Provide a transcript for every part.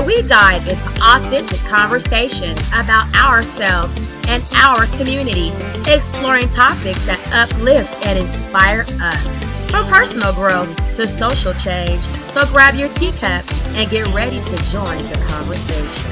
we dive into authentic conversations about ourselves and our community, exploring topics that uplift and inspire us, from personal growth to social change. So grab your teacup and get ready to join the conversation.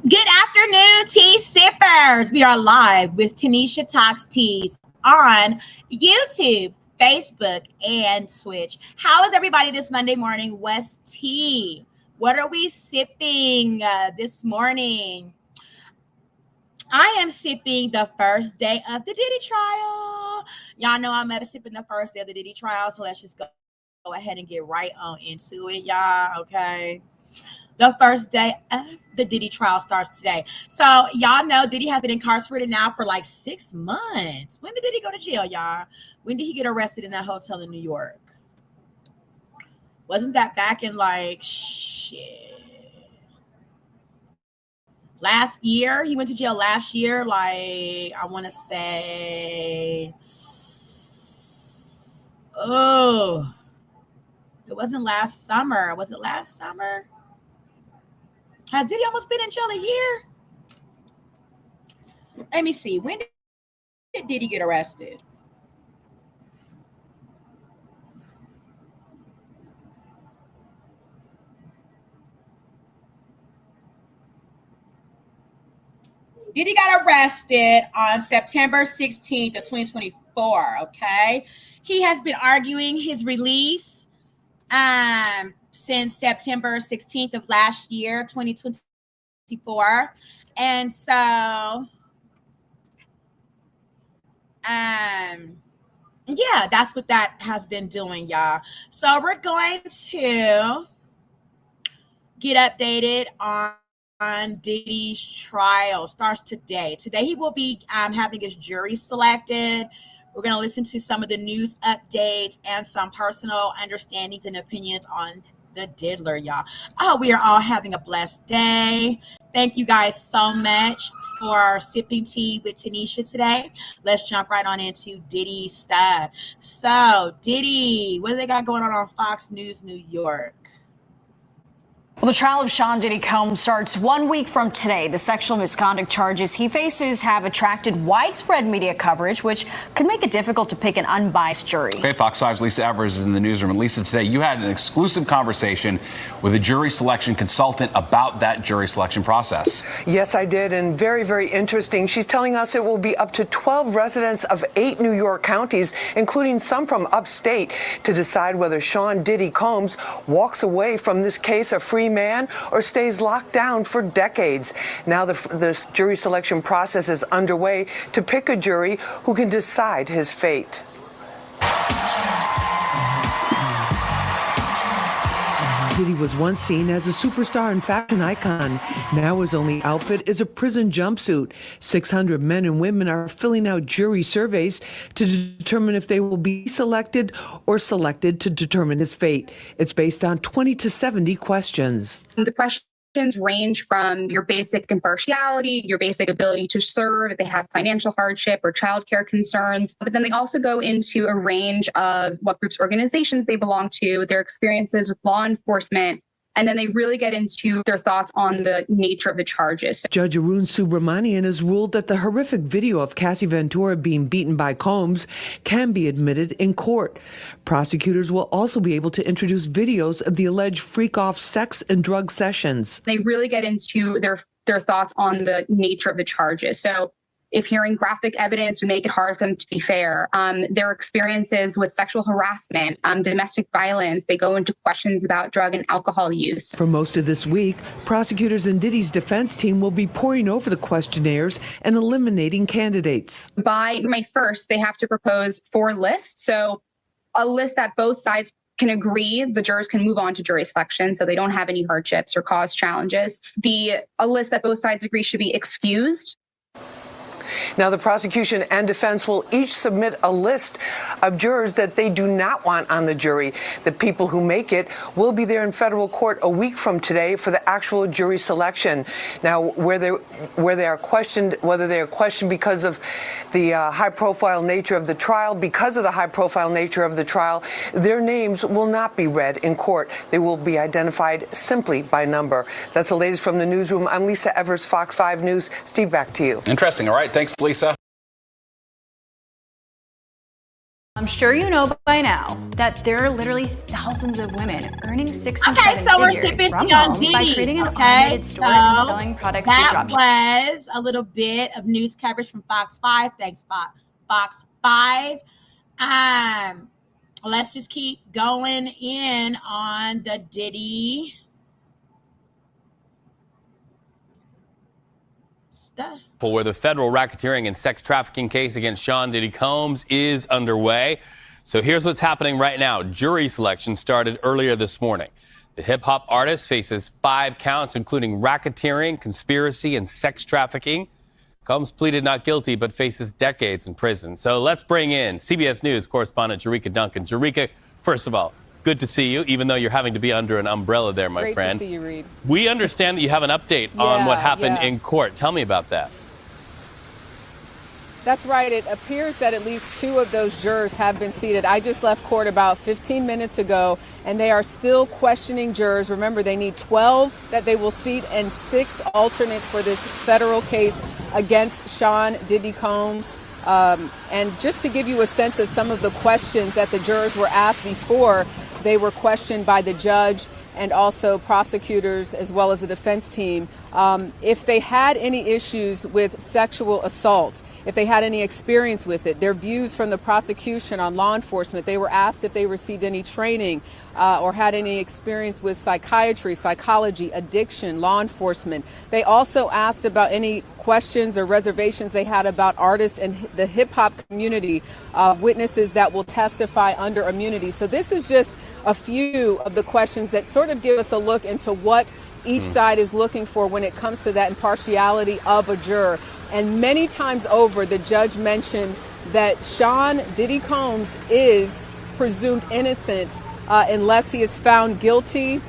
Good afternoon, tea sippers. We are live with Tanisha Talks Teas on YouTube, Facebook, and Twitch. How is everybody this Monday morning? What's tea? What are we sipping this morning? I am sipping the first day of the Diddy trial. Y'all know I'm sipping the first day of the Diddy trial, so let's just go ahead and get right on into it, y'all, okay? The first day of the Diddy trial starts today. So y'all know Diddy has been incarcerated now for like 6 months. When did Diddy go to jail, y'all? When did he get arrested in that hotel in New York? Wasn't that back in last year? He went to jail last year, I want to say, it wasn't last summer. Was it last summer? Has Diddy almost been in jail a year? Let me see. When did Diddy get arrested? Diddy got arrested on September 16th of 2024, okay? He has been arguing his release since September 16th of last year, 2024. And so, yeah, that's what that has been doing, y'all. So we're going to get updated on Diddy's trial. Starts today. Today he will be having his jury selected. We're going to listen to some of the news updates and some personal understandings and opinions on the diddler, y'all. Oh, we are all having a blessed day. Thank you guys so much for sipping tea with Tanisha today. Let's jump right on into Diddy stuff. So, Diddy, what do they got going on Fox News New York? Well, the trial of Sean Diddy Combs starts 1 week from today. The sexual misconduct charges he faces have attracted widespread media coverage, which could make it difficult to pick an unbiased jury. Okay, Fox 5's Lisa Evers is in the newsroom. And Lisa, today you had an exclusive conversation with a jury selection consultant about that jury selection process. Yes, I did, and very, very interesting. She's telling us it will be up to 12 residents of 8 New York counties, including some from upstate, to decide whether Sean Diddy Combs walks away from this case a free man or stays locked down for decades. Now the jury selection process is underway to pick a jury who can decide his fate. Diddy was once seen as a superstar and fashion icon. Now his only outfit is a prison jumpsuit. 600 men and women are filling out jury surveys to determine if they will be selected or selected to determine his fate. It's based on 20 to 70 questions. The questions range from your basic impartiality, your basic ability to serve, if they have financial hardship or childcare concerns. But then they also go into a range of what groups, organizations they belong to, their experiences with law enforcement, and then they really get into their thoughts on the nature of the charges. Judge Arun Subramanian has ruled that the horrific video of Cassie Ventura being beaten by Combs can be admitted in court. Prosecutors will also be able to introduce videos of the alleged freak-off sex and drug sessions. They really get into their thoughts on the nature of the charges. So if hearing graphic evidence would make it hard for them to be fair, their experiences with sexual harassment, domestic violence, they go into questions about drug and alcohol use. For most of this week, prosecutors and Diddy's defense team will be poring over the questionnaires and eliminating candidates. By May 1st, they have to propose 4 lists. So a list that both sides can agree, the jurors can move on to jury selection, so they don't have any hardships or cause challenges. A list that both sides agree should be excused. Now, the prosecution and defense will each submit a list of jurors that they do not want on the jury. The people who make it will be there in federal court a week from today for the actual jury selection. Now, whether they are questioned because of the high-profile nature of the trial, their names will not be read in court. They will be identified simply by number. That's the latest from the newsroom. I'm Lisa Evers, Fox 5 News. Steve, back to you. Interesting. All right. Thanks, Lisa. I'm sure you know by now that there are literally thousands of women earning six and seven so we're figures sipping from on home Diddy. by creating an automated store and selling products to That dropshippers. was a little bit of news coverage from Fox 5. Thanks, Fox 5. Let's just keep going in on the Diddy stuff. Where the federal racketeering and sex trafficking case against Sean Diddy Combs is underway. So here's what's happening right now. Jury selection started earlier this morning. The hip-hop artist faces 5 counts, including racketeering, conspiracy, and sex trafficking. Combs pleaded not guilty, but faces decades in prison. So let's bring in CBS News correspondent Jerika Duncan. Jerika, first of all, good to see you, even though you're having to be under an umbrella there, my friend. Great to see you, Reed. We understand that you have an update on what happened in court. Tell me about that. That's right. It appears that at least 2 of those jurors have been seated. I just left court about 15 minutes ago, and they are still questioning jurors. Remember, they need 12 that they will seat and 6 alternates for this federal case against Sean Diddy Combs. And just to give you a sense of some of the questions that the jurors were asked before they were questioned by the judge and also prosecutors as well as the defense team, if they had any issues with sexual assault, if they had any experience with it, their views from the prosecution on law enforcement. They were asked if they received any training or had any experience with psychiatry, psychology, addiction, law enforcement. They also asked about any questions or reservations they had about artists and the hip hop community, witnesses that will testify under immunity. So this is just a few of the questions that sort of give us a look into what each side is looking for when it comes to that impartiality of a juror. And many times over, the judge mentioned that Sean Diddy Combs is presumed innocent unless he is found guilty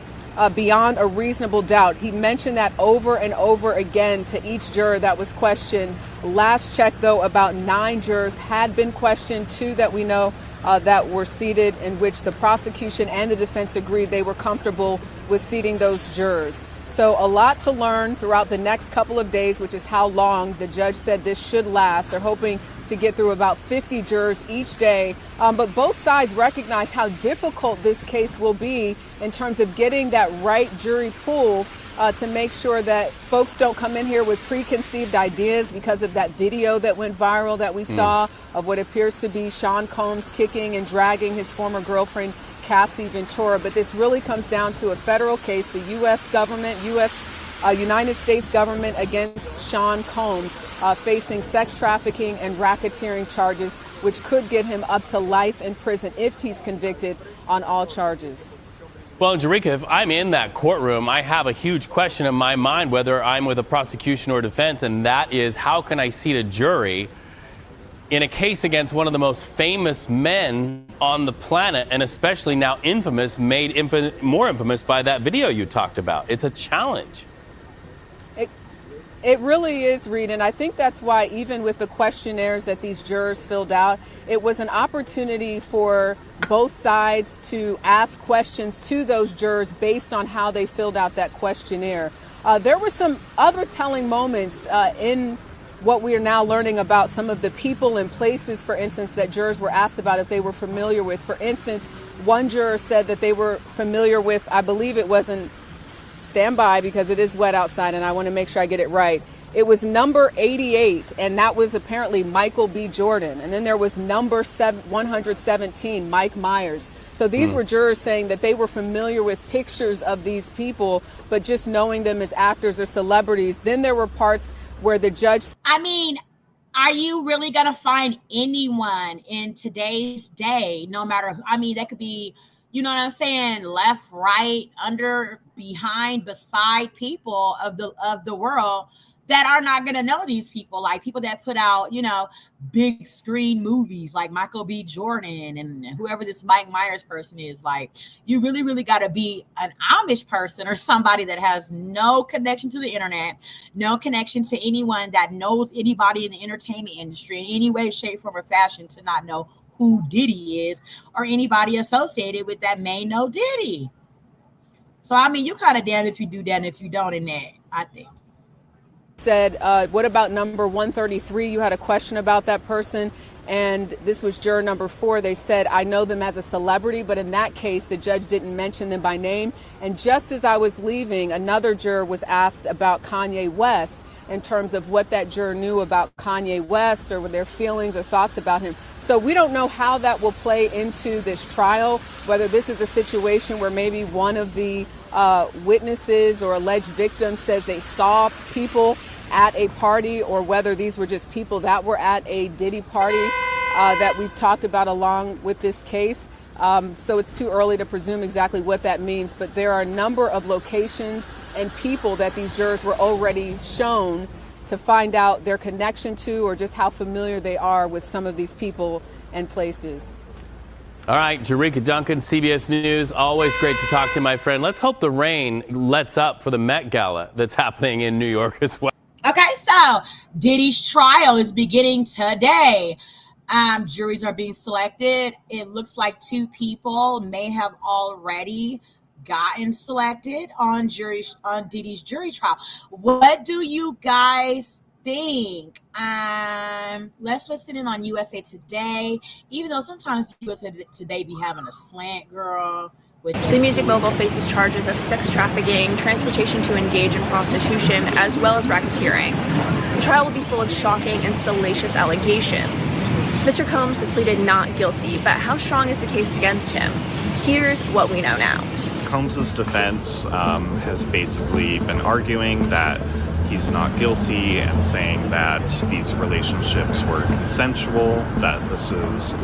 beyond a reasonable doubt. He mentioned that over and over again to each juror that was questioned. Last check, though, about 9 jurors had been questioned, 2 that we know that were seated, in which the prosecution and the defense agreed they were comfortable with seating those jurors. So a lot to learn throughout the next couple of days, which is how long the judge said this should last. They're hoping to get through about 50 jurors each day. But both sides recognize how difficult this case will be in terms of getting that right jury pool to make sure that folks don't come in here with preconceived ideas because of that video that went viral that we saw of what appears to be Sean Combs kicking and dragging his former girlfriend, Cassie Ventura. But this really comes down to a federal case, the U.S. government, United States government against Sean Combs, facing sex trafficking and racketeering charges, which could get him up to life in prison if he's convicted on all charges. Well, Jerika, if I'm in that courtroom, I have a huge question in my mind, whether I'm with a prosecution or defense, and that is, how can I seat a jury in a case against one of the most famous men on the planet, and especially now infamous, made more infamous by that video you talked about? It's a challenge. It really is, Reed, and I think that's why even with the questionnaires that these jurors filled out, it was an opportunity for both sides to ask questions to those jurors based on how they filled out that questionnaire. There were some other telling moments in what we are now learning about some of the people and places, for instance, that jurors were asked about if they were familiar with. For instance, one juror said that they were familiar with, I believe it wasn't, stand by because it is wet outside and I want to make sure I get it right. It was number 88, and that was apparently Michael B. Jordan. And then there was number 117, Mike Myers. So these were jurors saying that they were familiar with pictures of these people, but just knowing them as actors or celebrities. Then there were parts where the judge... I mean, are you really going to find anyone in today's day, no matter, I mean, that could be, you know what I'm saying, left, right, under, behind, beside people of the world that are not going to know these people, like people that put out, you know, big screen movies like Michael B. Jordan and whoever this Mike Myers person is. Like, you really, really got to be an Amish person or somebody that has no connection to the internet, no connection to anyone that knows anybody in the entertainment industry in any way, shape, form, or fashion to not know who Diddy is, or anybody associated with that may know Diddy. So, I mean, you kind of damn if you do that and if you don't in that, I think. Said, what about number 133? You had a question about that person, and this was juror number 4. They said, I know them as a celebrity, but in that case, the judge didn't mention them by name. And just as I was leaving, another juror was asked about Kanye West in terms of what that juror knew about Kanye West or their feelings or thoughts about him. So we don't know how that will play into this trial, whether this is a situation where maybe one of the witnesses or alleged victims says they saw people at a party, or whether these were just people that were at a Diddy party that we've talked about along with this case. So it's too early to presume exactly what that means, but there are a number of locations and people that these jurors were already shown to find out their connection to or just how familiar they are with some of these people and places. All right, Jerika Duncan, CBS News. Always great to talk to you, my friend. Let's hope the rain lets up for the Met Gala that's happening in New York as well. Okay, so Diddy's trial is beginning today. Juries are being selected. It looks like 2 people may have already gotten selected on Diddy's jury trial. What do you guys think? Let's listen in on USA Today, even though sometimes USA Today be having a slant, girl. The music mogul faces charges of sex trafficking, transportation to engage in prostitution, as well as racketeering. The trial will be full of shocking and salacious allegations. Mr. Combs has pleaded not guilty, but how strong is the case against him? Here's what we know now. Combs' defense has basically been arguing that he's not guilty and saying that these relationships were consensual, that this is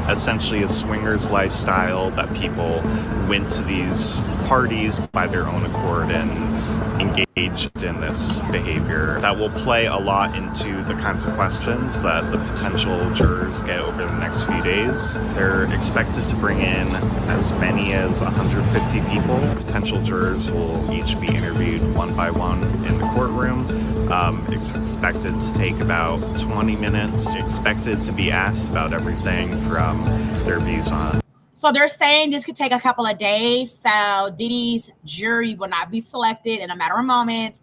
essentially a swingers lifestyle, that people went to these parties by their own accord and engaged in this behavior. That will play a lot into the kinds of questions that the potential jurors get over the next few days. They're expected to bring in as many as 150 people. Potential jurors will each be interviewed one by one in the courtroom. It's expected to take about 20 minutes. Expected to be asked about everything from their views on. So they're saying this could take a couple of days. So Diddy's jury will not be selected in a matter of moments.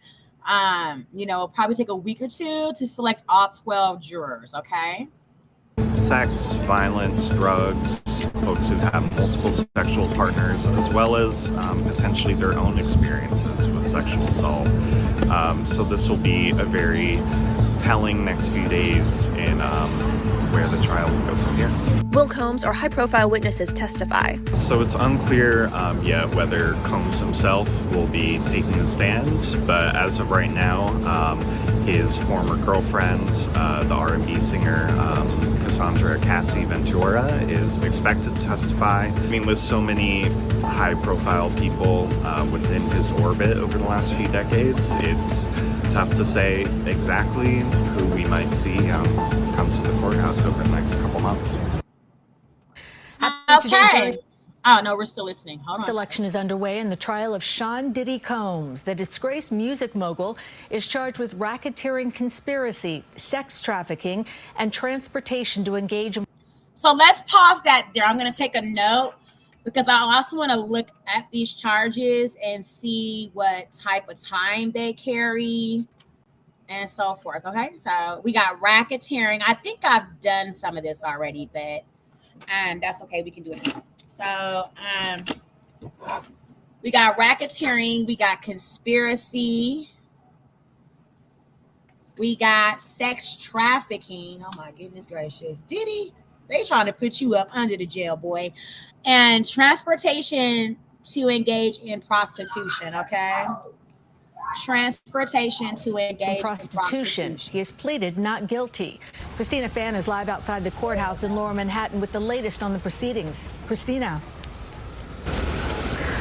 It'll probably take a week or 2 to select all 12 jurors, okay? Sex, violence, drugs, folks who have multiple sexual partners, as well as potentially their own experiences with sexual assault. So this will be a very telling next few days in where the trial will go from here. Will Combs or high-profile witnesses testify? So it's unclear yet whether Combs himself will be taking the stand, but as of right now, his former girlfriend, the R&B singer Cassandra Cassie Ventura, is expected to testify. I mean, with so many high-profile people within his orbit over the last few decades, it's tough to say exactly who we might see come to the courthouse over the next couple months. Okay. Oh, no, we're still listening. Hold on. Selection is underway in the trial of Sean Diddy Combs. The disgraced music mogul is charged with racketeering conspiracy, sex trafficking, and transportation to engage in. So let's pause that there. I'm going to take a note because I also want to look at these charges and see what type of time they carry and so forth. Okay, so we got racketeering. I think I've done some of this already, but that's okay. We can do it again. So we got racketeering, we got conspiracy, we got sex trafficking. Oh my goodness gracious. Diddy, they trying to put you up under the jail, boy. And transportation to engage in prostitution, okay? Transportation to engage in prostitution. He has pleaded not guilty. Christina Fan is live outside the courthouse in Lower Manhattan with the latest on the proceedings. Christina.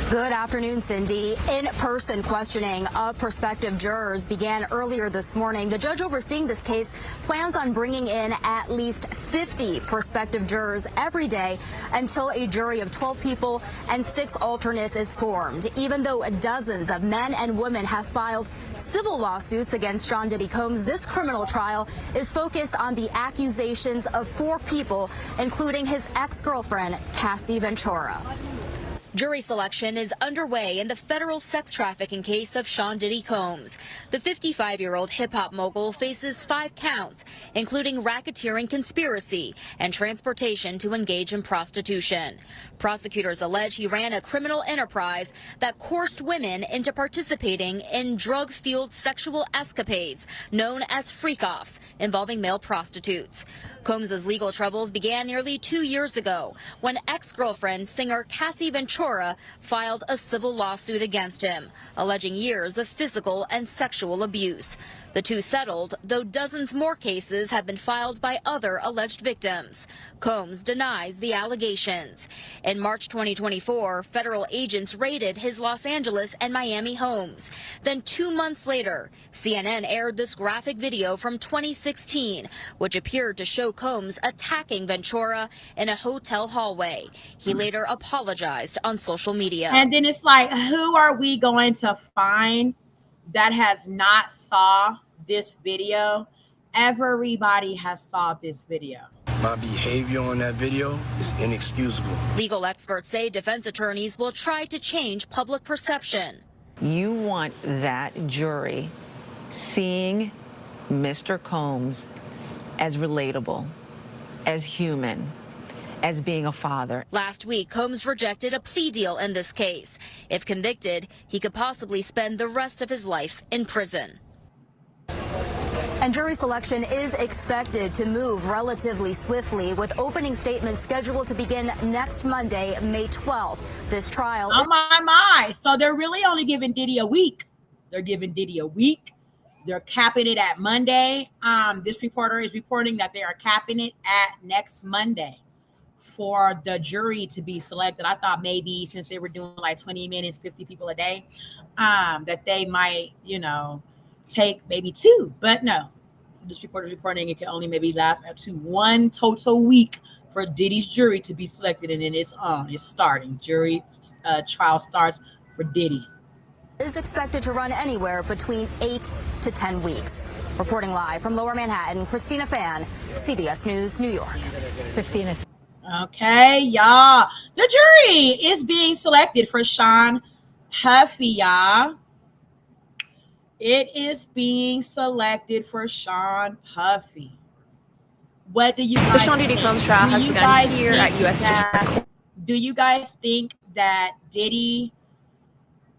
Good afternoon, Cindy. In-person questioning of prospective jurors began earlier this morning. The judge overseeing this case plans on bringing in at least 50 prospective jurors every day until a jury of 12 people and 6 alternates is formed. Even though dozens of men and women have filed civil lawsuits against Sean Diddy Combs, this criminal trial is focused on the accusations of 4 people, including his ex-girlfriend, Cassie Ventura. Jury selection is underway in the federal sex trafficking case of Sean Diddy Combs. The 55-year-old hip-hop mogul faces 5 counts, including racketeering conspiracy and transportation to engage in prostitution. Prosecutors allege he ran a criminal enterprise that coerced women into participating in drug-fueled sexual escapades known as freak-offs involving male prostitutes. Combs' legal troubles began nearly 2 years ago when ex-girlfriend singer Cassie Ventura filed a civil lawsuit against him, alleging years of physical and sexual abuse. The two settled, though dozens more cases have been filed by other alleged victims. Combs denies the allegations. In March 2024, federal agents raided his Los Angeles and Miami homes. Then 2 months later, CNN aired this graphic video from 2016, which appeared to show Combs attacking Ventura in a hotel hallway. He later apologized on social media. And then it's like, who are we going to find that has not saw this video? Everybody has saw this video. My behavior on that video is inexcusable. Legal experts say defense attorneys will try to change public perception. You want that jury seeing Mr. Combs as relatable, as human, as being a father. Last week, Combs rejected a plea deal in this case. If convicted, he could possibly spend the rest of his life in prison. And jury selection is expected to move relatively swiftly, with opening statements scheduled to begin next Monday, May 12th. This trial. Oh my. So they're really only giving Diddy a week. They're giving Diddy a week. They're capping it at Monday. This reporter is reporting that they are capping it at next Monday for the jury to be selected. I thought maybe since they were doing like 20 minutes, 50 people a day, that they might, take maybe 2, but no. This reporter is reporting it can only maybe last up to 1 total week for Diddy's jury to be selected, and then it's starting. Jury trial starts for Diddy. Is expected to run anywhere between 8 to 10 weeks. Reporting live from Lower Manhattan, Christina Fan, CBS News, New York. Christina. Okay, y'all. The jury is being selected for Sean Puffy, y'all. It is being selected for Sean Puffy. What do you guys The Sean Diddy Combs trial has begun here at U.S. District Court. Do you guys think that Diddy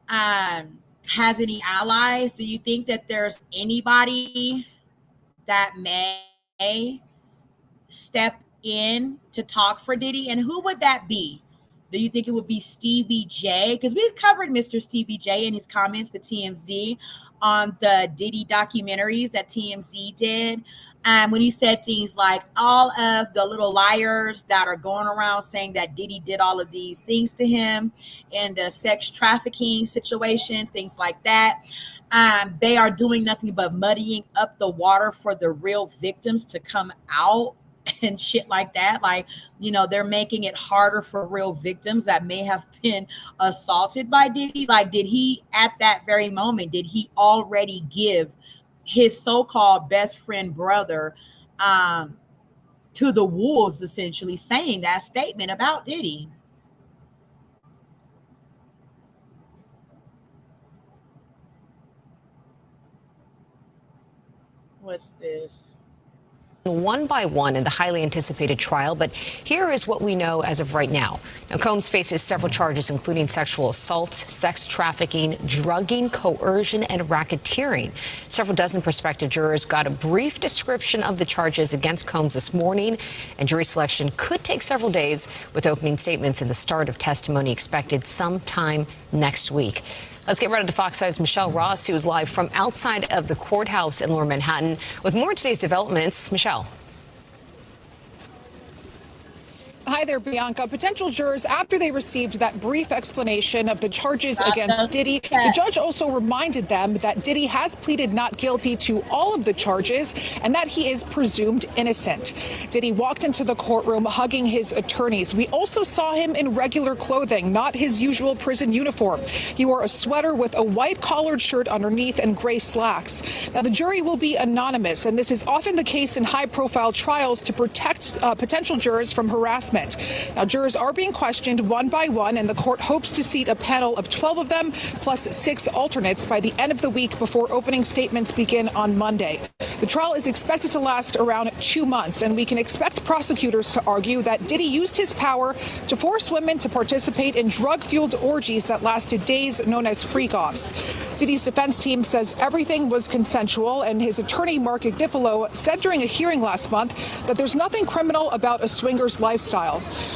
has any allies? Do you think that there's anybody that may step in to talk for Diddy? And who would that be? Do you think it would be Stevie J? Because we've covered Mr. Stevie J in his comments with TMZ on the Diddy documentaries that TMZ did. When he said things like all of the little liars that are going around saying that Diddy did all of these things to him and the sex trafficking situations, things like that. They are doing nothing but muddying up the water for the real victims to come out and shit like that. Like, they're making it harder for real victims that may have been assaulted by Diddy. Like, did he, at that very moment, did he already give his so-called best friend brother to the wolves, essentially saying that statement about Diddy? What's this? One by one in the highly anticipated trial, but here is what we know as of right now. Now, Combs faces several charges, including sexual assault, sex trafficking, drugging, coercion, and racketeering. Several dozen prospective jurors got a brief description of the charges against Combs this morning, and jury selection could take several days, with opening statements and the start of testimony expected sometime next week. Let's get right into Fox 5's Michelle Ross, who is live from outside of the courthouse in Lower Manhattan with more of today's developments. Michelle. Hi there, Bianca. Potential jurors, after they received that brief explanation of the charges against Diddy, the judge also reminded them that Diddy has pleaded not guilty to all of the charges and that he is presumed innocent. Diddy walked into the courtroom hugging his attorneys. We also saw him in regular clothing, not his usual prison uniform. He wore a sweater with a white collared shirt underneath and gray slacks. Now, the jury will be anonymous, and this is often the case in high-profile trials to protect potential jurors from harassment. Now, jurors are being questioned one by one, and the court hopes to seat a panel of 12 of them, plus 6 alternates by the end of the week before opening statements begin on Monday. The trial is expected to last around 2 months, and we can expect prosecutors to argue that Diddy used his power to force women to participate in drug-fueled orgies that lasted days, known as freak-offs. Diddy's defense team says everything was consensual, and his attorney, Mark Ignifilo, said during a hearing last month that there's nothing criminal about a swinger's lifestyle.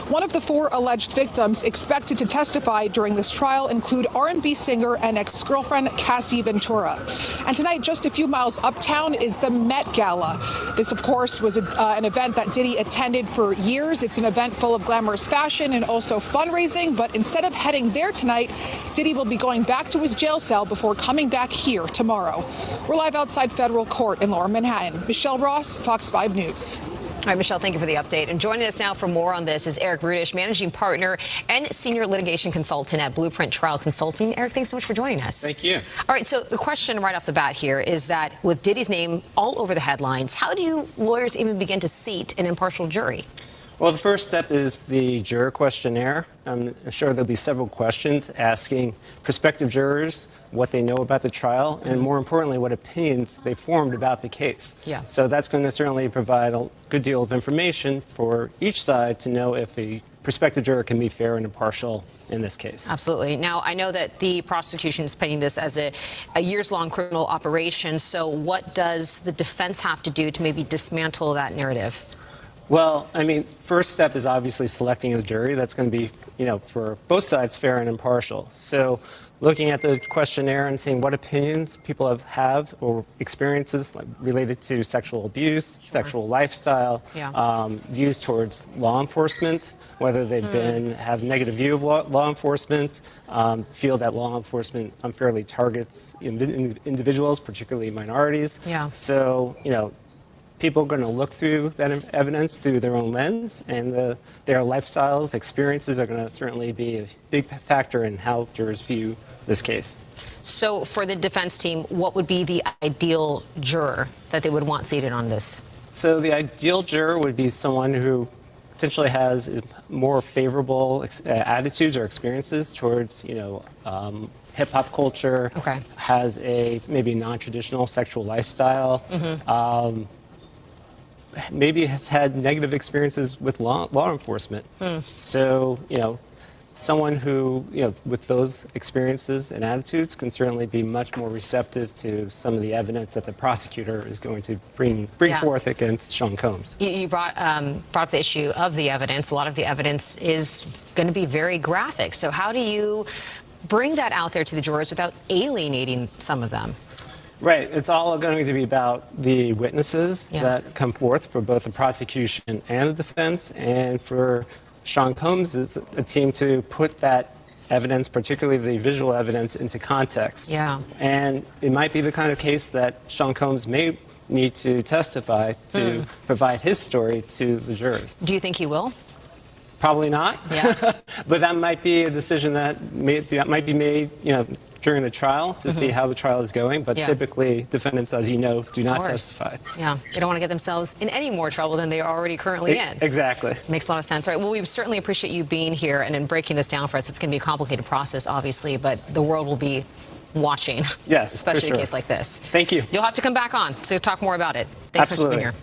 One of the 4 alleged victims expected to testify during this trial include R&B singer and ex-girlfriend Cassie Ventura. And tonight, just a few miles uptown, is the Met Gala. This, of course, was an event that Diddy attended for years. It's an event full of glamorous fashion and also fundraising. But instead of heading there tonight, Diddy will be going back to his jail cell before coming back here tomorrow. We're live outside federal court in Lower Manhattan. Michelle Ross, Fox 5 News. All right, Michelle, thank you for the update. And joining us now for more on this is Eric Rudish, managing partner and senior litigation consultant at Blueprint Trial Consulting. Eric, thanks so much for joining us. Thank you. All right, so the question right off the bat here is that with Diddy's name all over the headlines, how do you lawyers even begin to seat an impartial jury? Well, the first step is the juror questionnaire. I'm sure there'll be several questions asking prospective jurors what they know about the trial and, more importantly, what opinions they formed about the case. Yeah. So that's going to certainly provide a good deal of information for each side to know if a prospective juror can be fair and impartial in this case. Absolutely. Now, I know that the prosecution is painting this as a years-long criminal operation. So what does the defense have to do to maybe dismantle that narrative? Well, I mean, first step is obviously selecting a jury that's going to be, for both sides fair and impartial. So looking at the questionnaire and seeing what opinions people have or experiences related to sexual abuse, sexual lifestyle, views towards law enforcement, whether they've have negative view of law enforcement, feel that law enforcement unfairly targets individuals, particularly minorities. Yeah. So, people are going to look through that evidence through their own lens, and their lifestyles, experiences are going to certainly be a big factor in how jurors view this case. So for the defense team, what would be the ideal juror that they would want seated on this? So the ideal juror would be someone who potentially has more favorable attitudes or experiences towards, hip-hop culture, has a maybe non-traditional sexual lifestyle, maybe has had negative experiences with law enforcement. So, someone who, with those experiences and attitudes can certainly be much more receptive to some of the evidence that the prosecutor is going to bring forth against Sean Combs. You brought up the issue of the evidence. A lot of the evidence is going to be very graphic. So how do you bring that out there to the jurors without alienating some of them? Right. It's all going to be about the witnesses that come forth for both the prosecution and the defense, and for Sean Combs is a team to put that evidence, particularly the visual evidence, into context. Yeah. And it might be the kind of case that Sean Combs may need to testify to provide his story to the jurors. Do you think he will? Probably not. Yeah. But that might be a decision that might be made, during the trial to see how the trial is going. But typically, defendants, as you know, do not testify. Yeah, they don't want to get themselves in any more trouble than they are already currently in. Exactly. Makes a lot of sense. All right, well, we certainly appreciate you being here and in breaking this down for us. It's going to be a complicated process, obviously, but the world will be watching. Yes, especially for sure. a case like this. Thank you. You'll have to come back on to talk more about it. Thanks for being here.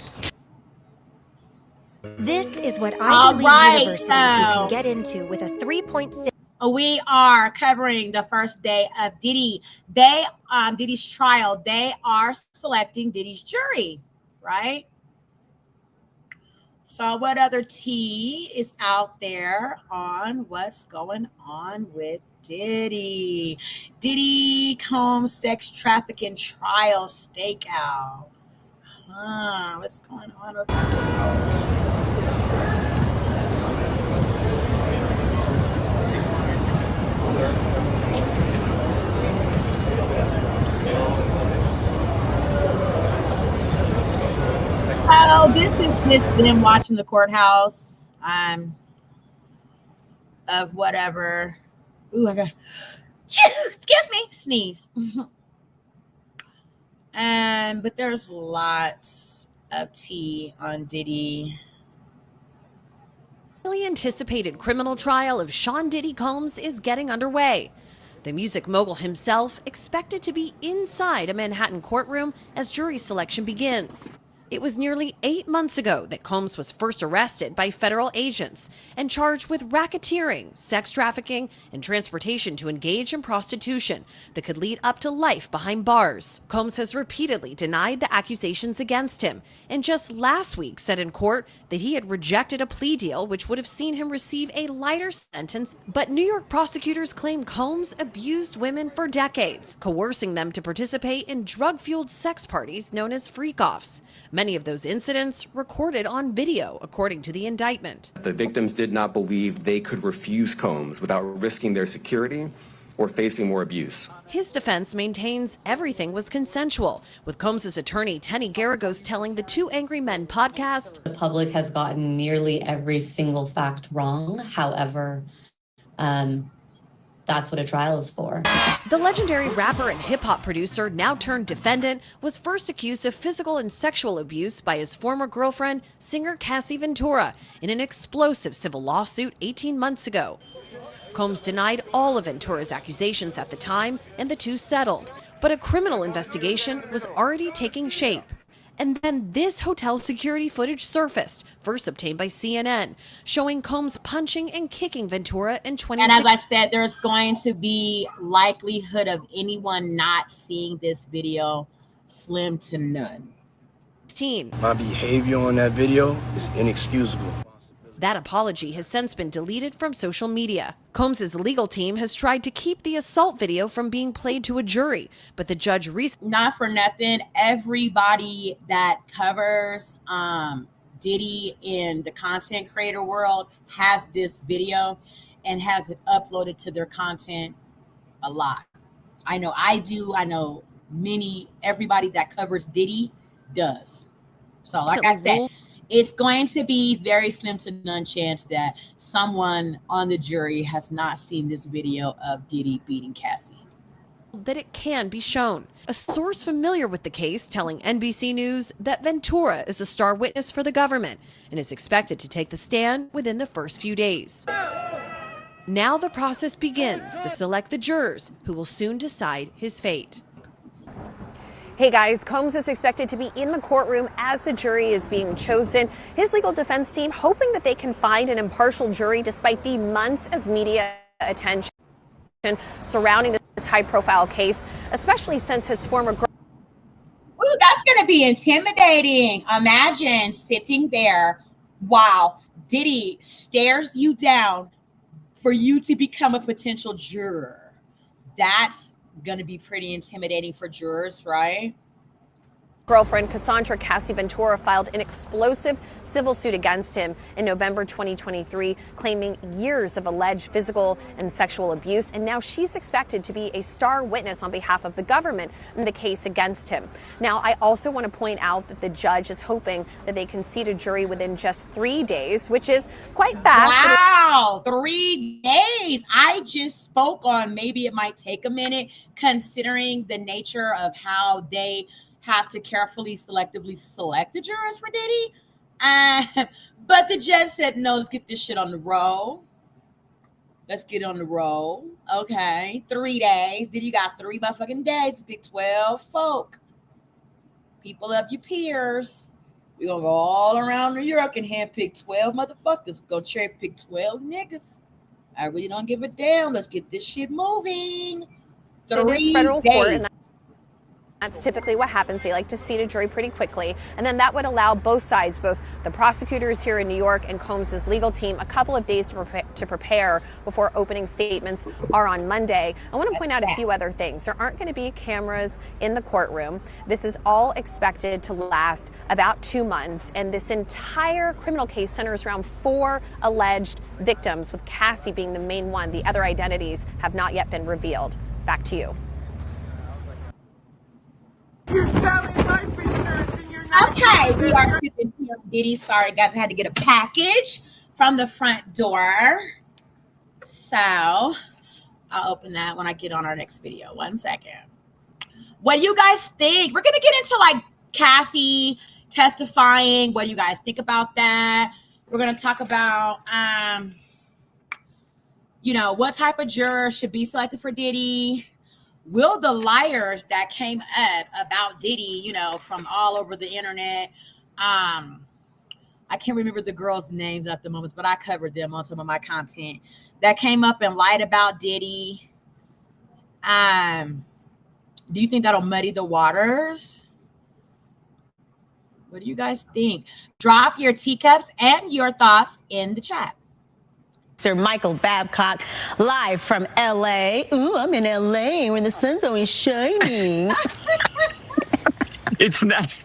This is what Ivy League universities you can get into with a 3.6. We are covering the first day of Diddy. Diddy's trial. They are selecting Diddy's jury, right? So what other tea is out there on what's going on with Diddy? Diddy Combs sex trafficking trial stakeout. What's going on over there? So this is just them watching the courthouse of whatever. Ooh, I got excuse me, sneeze. But there's lots of tea on Diddy. The highly anticipated criminal trial of Sean Diddy Combs is getting underway. The music mogul himself expected to be inside a Manhattan courtroom as jury selection begins. It was nearly 8 months ago that Combs was first arrested by federal agents and charged with racketeering, sex trafficking, and transportation to engage in prostitution that could lead up to life behind bars. Combs has repeatedly denied the accusations against him and just last week said in court that he had rejected a plea deal which would have seen him receive a lighter sentence. But New York prosecutors claim Combs abused women for decades, coercing them to participate in drug-fueled sex parties known as freak-offs. Many of those incidents recorded on video, according to the indictment. The victims did not believe they could refuse Combs without risking their security or facing more abuse. His defense maintains everything was consensual, with Combs' attorney Tenny Garagos telling the Two Angry Men podcast, "The public has gotten nearly every single fact wrong. However, that's what a trial is for." The legendary rapper and hip-hop producer, now turned defendant, was first accused of physical and sexual abuse by his former girlfriend, singer Cassie Ventura, in an explosive civil lawsuit 18 months ago. Combs denied all of Ventura's accusations at the time, and the two settled. But a criminal investigation was already taking shape. And then this hotel security footage surfaced, first obtained by CNN, showing Combs punching and kicking Ventura in 2016. And as I said, there's going to be likelihood of anyone not seeing this video slim to none. My behavior on that video is inexcusable. That apology has since been deleted from social media. Combs' legal team has tried to keep the assault video from being played to a jury, but the judge not for nothing, everybody that covers Diddy in the content creator world has this video and has it uploaded to their content a lot. I know I do. I know everybody that covers Diddy does. So like I said, it's going to be very slim to none chance that someone on the jury has not seen this video of Diddy beating Cassie. That it can be shown. A source familiar with the case telling NBC News that Ventura is a star witness for the government and is expected to take the stand within the first few days. Now the process begins to select the jurors who will soon decide his fate. Hey guys, Combs is expected to be in the courtroom as the jury is being chosen. His legal defense team hoping that they can find an impartial jury despite the months of media attention surrounding this high-profile case, especially since his former girlfriend. Ooh, that's going to be intimidating. Imagine sitting there while Diddy stares you down for you to become a potential juror. That's going to be pretty intimidating for jurors, right? Girlfriend Cassandra Cassie Ventura filed an explosive civil suit against him in November 2023, claiming years of alleged physical and sexual abuse. And now she's expected to be a star witness on behalf of the government in the case against him. Now, I also want to point out that the judge is hoping that they can seat a jury within just 3 days, which is quite fast. Wow, 3 days. I just spoke on maybe it might take a minute considering the nature of how they have to carefully, selectively select the jurors for Diddy. But the judge said, no, let's get this shit on the roll. Let's get on the roll. Okay, 3 days. Diddy got 3 motherfucking days, Big 12 folk. People of your peers. We're going to go all around New York and handpick 12 motherfuckers. Go cherry pick 12 niggas. I really don't give a damn. Let's get this shit moving. 3 days. That's typically what happens. They like to seat a jury pretty quickly. And then that would allow both sides, both the prosecutors here in New York and Combs' legal team, a couple of days to prepare before opening statements are on Monday. I want to point out a few other things. There aren't going to be cameras in the courtroom. This is all expected to last about 2 months. And this entire criminal case centers around 4 alleged victims, with Cassie being the main one. The other identities have not yet been revealed. Back to you. You're selling life insurance and you're Okay, we are sipping tea on Diddy. Sorry, guys, I had to get a package from the front door. So I'll open that when I get on our next video. 1 second. What do you guys think? We're going to get into like Cassie testifying. What do you guys think about that? We're going to talk about, what type of jurors should be selected for Diddy. Will the liars that came up about Diddy, from all over the internet, I can't remember the girls' names at the moment, but I covered them on some of my content that came up and lied about Diddy. Do you think that'll muddy the waters? What do you guys think? Drop your teacups and your thoughts in the chat. Sir Michael Babcock, live from LA. Ooh, I'm in LA where the sun's always shining. It's not.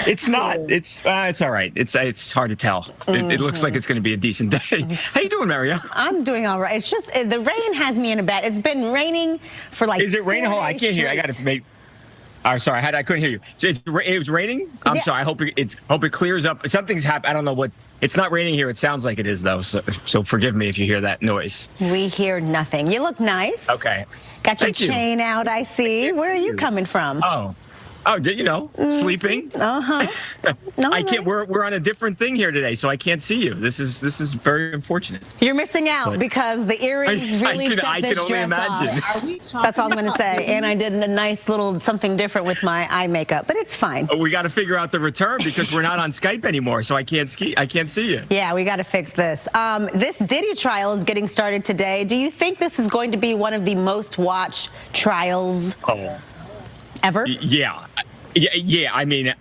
It's not. It's all right. It's hard to tell. It looks like it's going to be a decent day. How you doing, Mario? I'm doing all right. It's just the rain has me in a bed. It's been raining for like. Is it raining? I can't hear. I got to make. I'm sorry. I couldn't hear you. It was raining. I'm sorry. I hope it clears up. Something's happened. I don't know what. It's not raining here. It sounds like it is though. So forgive me if you hear that noise. We hear nothing. You look nice. Okay. Got your chain out. I see. Where are you coming from? Sleeping. I can't. We're on a different thing here today, so I can't see you. This is very unfortunate. You're missing out because the earrings really set this dress off. That's all I'm going to say. And I did a nice little something different with my eye makeup, but it's fine. We got to figure out the return because we're not on Skype anymore, so I can't see you. Yeah, we got to fix this. This Diddy trial is getting started today. Do you think this is going to be one of the most watched trials ever? Yeah. I mean,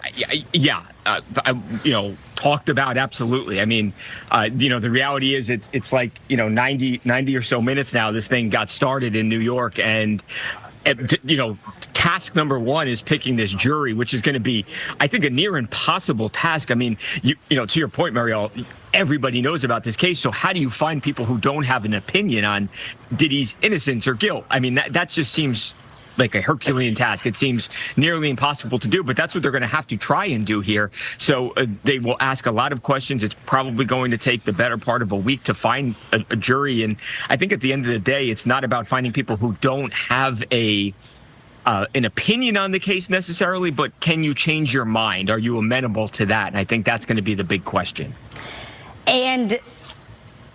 talked about absolutely. I mean, the reality is it's like 90 or so minutes now. This thing got started in New York, and task number one is picking this jury, which is going to be, I think, a near impossible task. I mean, to your point, Mariel, everybody knows about this case. So how do you find people who don't have an opinion on Diddy's innocence or guilt? I mean, that just seems like a Herculean task. It seems nearly impossible to do, but that's what they're going to have to try and do here. So they will ask a lot of questions. It's probably going to take the better part of a week to find a jury. And I think at the end of the day, it's not about finding people who don't have an opinion on the case necessarily, but can you change your mind? Are you amenable to that? And I think that's going to be the big question. And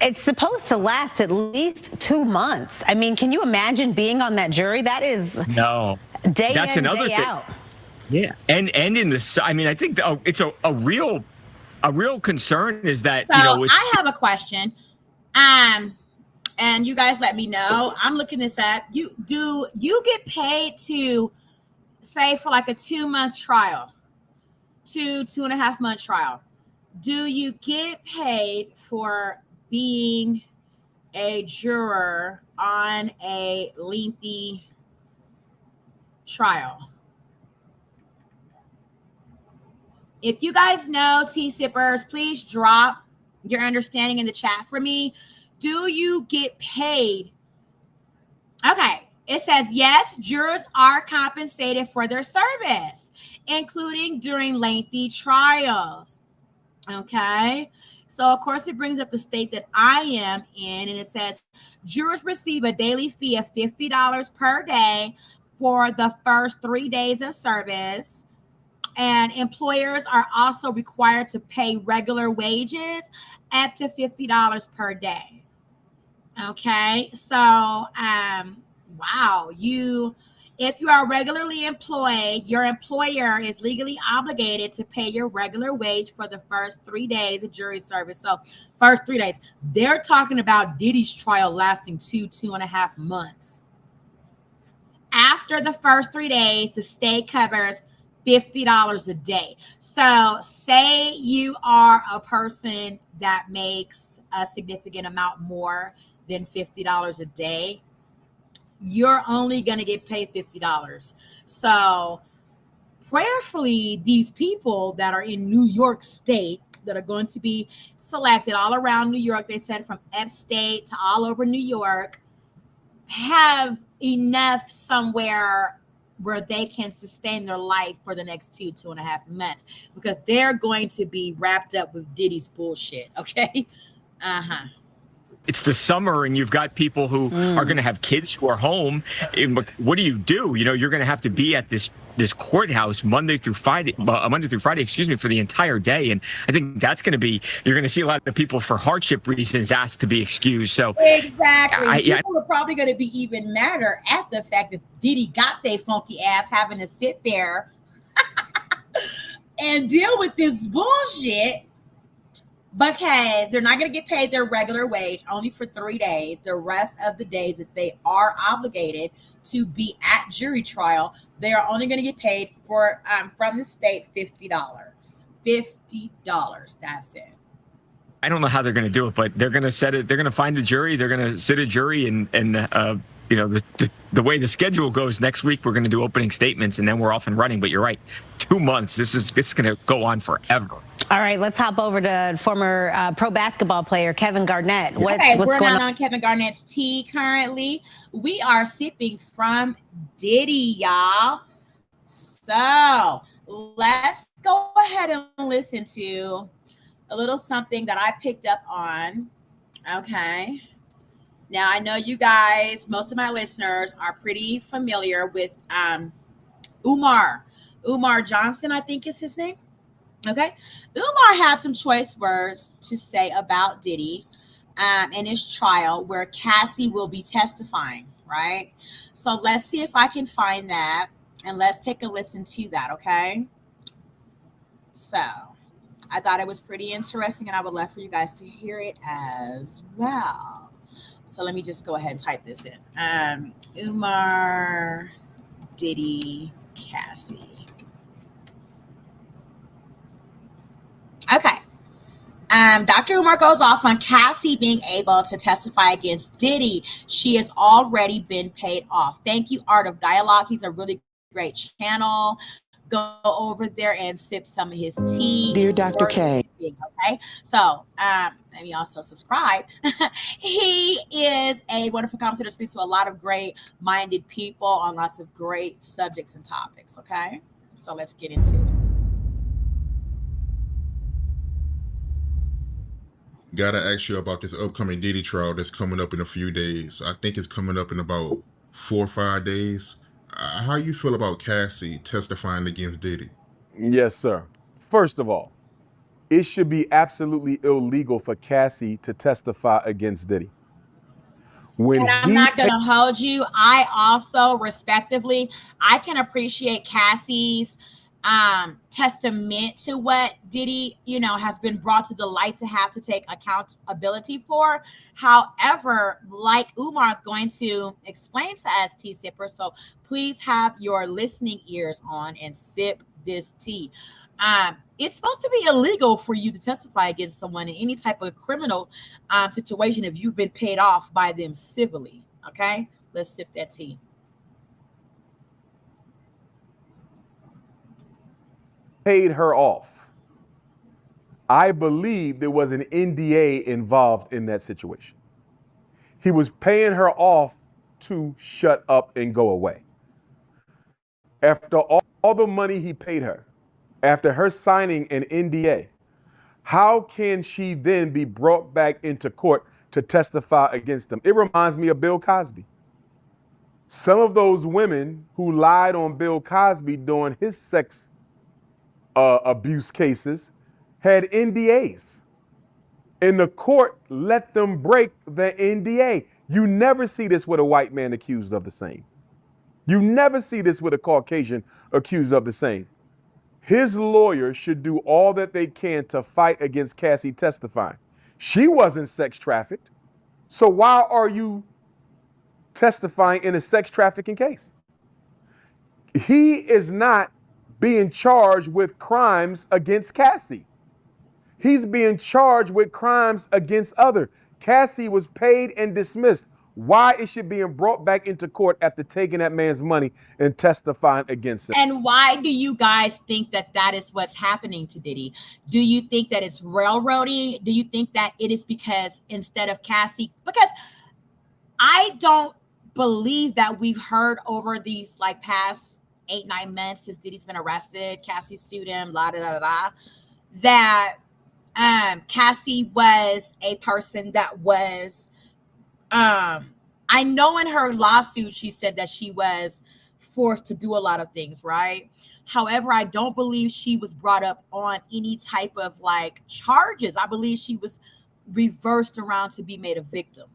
it's supposed to last at least 2 months. I mean, can you imagine being on that jury? That is day that's in, another day thing. out. Yeah, and in the, I mean, I think it's a real concern is that So I have a question, and you guys let me know. I'm looking this up. Do you get paid to say for like a 2-month trial, 2.5 month trial? Do you get paid for being a juror on a lengthy trial? If you guys know, tea sippers, please drop your understanding in the chat for me. Do you get paid? Okay, it says yes, jurors are compensated for their service, including during lengthy trials. Okay. So, of course, it brings up the state that I am in, and it says jurors receive a daily fee of $50 per day for the first 3 days of service, and employers are also required to pay regular wages up to $50 per day. Okay, so, wow, if you are regularly employed, your employer is legally obligated to pay your regular wage for the first 3 days of jury service. So first 3 days, they're talking about Diddy's trial lasting 2.5 months. After the first 3 days, the state covers $50 a day. So say you are a person that makes a significant amount more than $50 a day, you're only going to get paid $50. So prayerfully, these people that are in New York State that are going to be selected all around New York, they said from upstate to all over New York, have enough somewhere where they can sustain their life for the next 2.5 months, because they're going to be wrapped up with Diddy's bullshit. Okay. It's the summer and you've got people who are going to have kids who are home. And what do? You know, you're going to have to be at this courthouse Monday through Friday, for the entire day. And I think that's going to be, you're going to see a lot of people for hardship reasons asked to be excused. So exactly. People are probably going to be even madder at the fact that Diddy got their funky ass having to sit there and deal with this bullshit, because they're not going to get paid their regular wage only for 3 days. The rest of the days that they are obligated to be at jury trial, they are only going to get paid for from the state $50. $50. That's it. I don't know how they're going to do it, but they're going to set it. They're going to find the jury. They're going to sit a jury, and you know, the way the schedule goes, next week we're going to do opening statements, and then we're off and running. But you're right, 2 months. This is going to go on forever. All right, let's hop over to former pro basketball player Kevin Garnett. What's we're going not on Kevin Garnett's tea currently. We are sipping from Diddy, y'all. So let's go ahead and listen to a little something that I picked up on. Okay. Now, I know you guys, most of my listeners are pretty familiar with Umar Johnson, I think is his name. Okay. Umar had some choice words to say about Diddy in his trial, where Cassie will be testifying, right? So let's see if I can find that, and let's take a listen to that, okay? So I thought it was pretty interesting, and I would love for you guys to hear it as well. So let me just go ahead and type this in. Umar, Diddy, Cassie. Okay. Dr. Umar goes off on Cassie being able to testify against Diddy. She has already been paid off. Thank you, Art of Dialogue. He's a really great channel. Go over there and sip some of his tea. Dear Dr. K. Okay, so let me also subscribe. He is a wonderful commentator, speaks to a lot of great-minded people on lots of great subjects and topics. Okay, so let's get into it. Gotta ask you about this upcoming Diddy trial that's coming up in a few days. I think it's coming up in about 4 or 5 days. How you feel about Cassie testifying against Diddy? Yes, sir. First of all, it should be absolutely illegal for Cassie to testify against Diddy. And I'm not going to hold you. I also, respectively, I can appreciate Cassie's testament to what Diddy, has been brought to the light to have to take accountability for. However, like Umar is going to explain to us, tea sipper, so please have your listening ears on and sip this tea. It's supposed to be illegal for you to testify against someone in any type of criminal situation if you've been paid off by them civilly. Okay, let's sip that tea. Paid her off. I believe there was an NDA involved in that situation. He was paying her off to shut up and go away. After all the money he paid her, after her signing an NDA, how can she then be brought back into court to testify against them? It reminds me of Bill Cosby. Some of those women who lied on Bill Cosby during his sex abuse cases had NDAs, and the court let them break the NDA. You never see this with a white man accused of the same. You never see this with a Caucasian accused of the same. His lawyer should do all that they can to fight against Cassie testifying. She wasn't sex trafficked, so why are you testifying in a sex trafficking case? He is not being charged with crimes against Cassie. He's being charged with crimes against other. Cassie was paid and dismissed. Why is she being brought back into court after taking that man's money and testifying against him? And why do you guys think that that is what's happening to Diddy? Do you think that it's railroading? Do you think that it is because instead of Cassie, because I don't believe that we've heard over these past 8-9 months since Diddy's been arrested. Cassie sued him, la da da da. That Cassie was a person that was, I know in her lawsuit she said that she was forced to do a lot of things, right? However, I don't believe she was brought up on any type of like charges. I believe she was reversed around to be made a victim.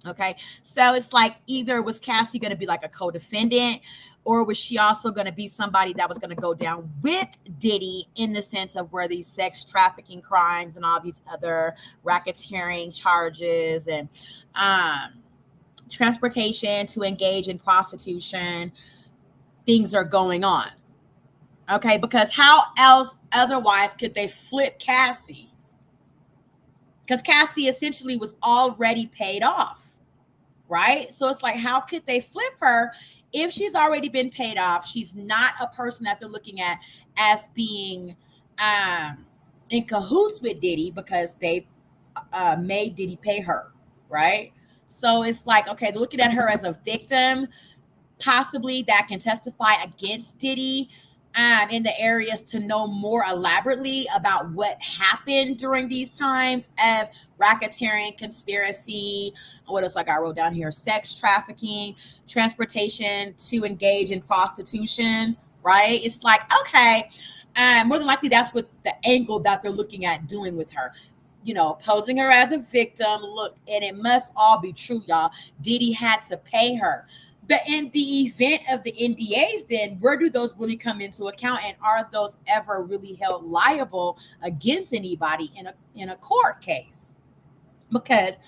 Okay, so it's like either was Cassie going to be like a co-defendant, or was she also going to be somebody that was going to go down with Diddy in the sense of where these sex trafficking crimes and all these other racketeering charges and transportation to engage in prostitution things are going on. Okay, because how else otherwise could they flip Cassie? Because Cassie essentially was already paid off. Right? So it's like, how could they flip her if she's already been paid off? She's not a person that they're looking at as being in cahoots with Diddy because they made Diddy pay her, right? So it's like, okay, they're looking at her as a victim, possibly that can testify against Diddy in the areas to know more elaborately about what happened during these times of racketeering, conspiracy, what else like I wrote down here, sex trafficking, transportation to engage in prostitution, right? It's like, okay, more than likely that's what the angle that they're looking at doing with her. You know, posing her as a victim. Look, and it must all be true, y'all. Diddy had to pay her. But in the event of the NDAs, then where do those really come into account, and are those ever really held liable against anybody in a court case? Because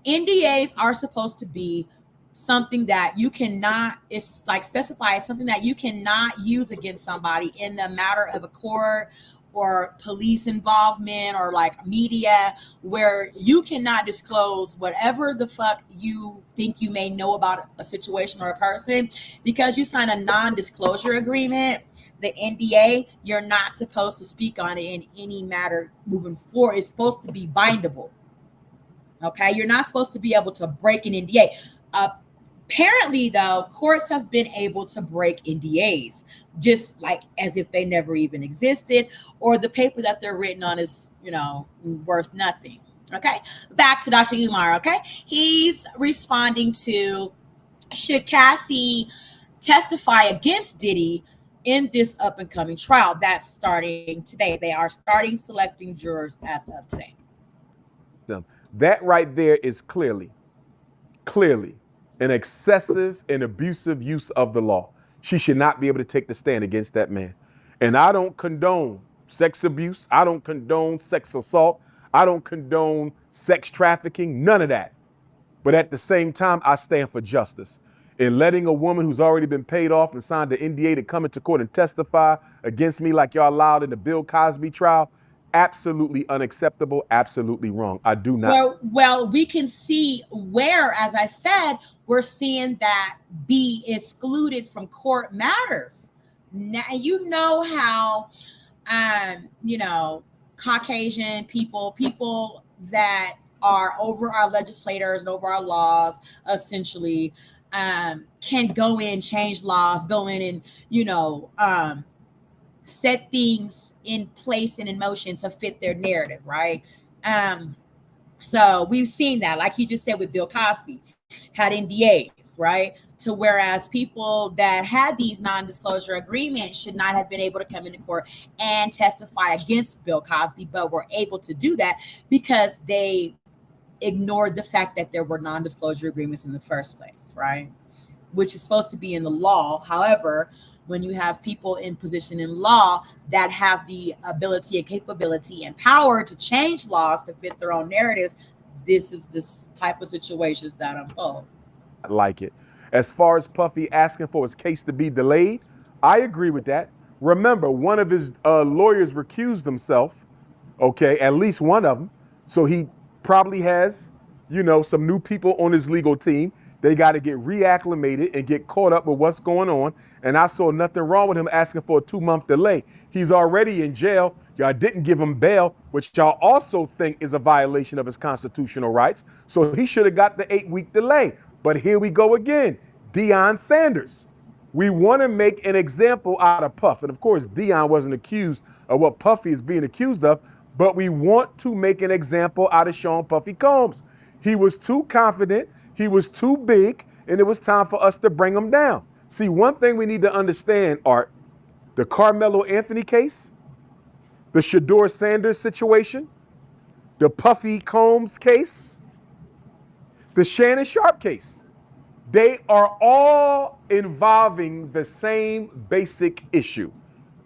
NDAs are supposed to be something that you cannot, it's like specified, something that you cannot use against somebody in the matter of a court or police involvement or like media, where you cannot disclose whatever the fuck you think you may know about a situation or a person because you sign a non-disclosure agreement, the NDA. You're not supposed to speak on it in any matter moving forward. It's supposed to be bindable. Okay, you're not supposed to be able to break an NDA. Apparently, though, courts have been able to break NDAs just like as if they never even existed, or the paper that they're written on is, you know, worth nothing. Okay, back to Dr. Umar. Okay, he's responding to, should Cassie testify against Diddy in this up and coming trial that's starting today? They are starting selecting jurors as of today. That right there is clearly an excessive and abusive use of the law. She should not be able to take the stand against that man. And I don't condone sex abuse. I don't condone sex assault. I don't condone sex trafficking, none of that. But at the same time, I stand for justice. In letting a woman who's already been paid off and signed the NDA to come into court and testify against me like y'all allowed in the Bill Cosby trial, absolutely unacceptable, absolutely wrong. I do not. Well, we can see where, as I said, we're seeing that be excluded from court matters. Now, you know how, Caucasian people that are over our legislators and over our laws, essentially, can go in, change laws, go in and, set things in place and in motion to fit their narrative, right? So we've seen that, like you just said with Bill Cosby, had NDAs, right? To whereas people that had these non-disclosure agreements should not have been able to come into court and testify against Bill Cosby, but were able to do that because they ignored the fact that there were non-disclosure agreements in the first place, right? Which is supposed to be in the law. However, when you have people in position in law that have the ability and capability and power to change laws to fit their own narratives, this is this type of situations that unfold. Like it. As far as Puffy asking for his case to be delayed, I agree with that. Remember, one of his lawyers recused himself, okay, at least one of them. So he probably has, some new people on his legal team. They got to get reacclimated and get caught up with what's going on. And I saw nothing wrong with him asking for a 2-month delay. He's already in jail. Y'all didn't give him bail, which y'all also think is a violation of his constitutional rights. So he should have got the 8-week delay. But here we go again. Deion Sanders. We want to make an example out of Puff. And of course, Dion wasn't accused of what Puffy is being accused of, but we want to make an example out of Sean Puffy Combs. He was too confident, he was too big, and it was time for us to bring him down. See, one thing we need to understand, Art, the Carmelo Anthony case, the Shador Sanders situation, the Puffy Combs case, the Shannon Sharp case. They are all involving the same basic issue.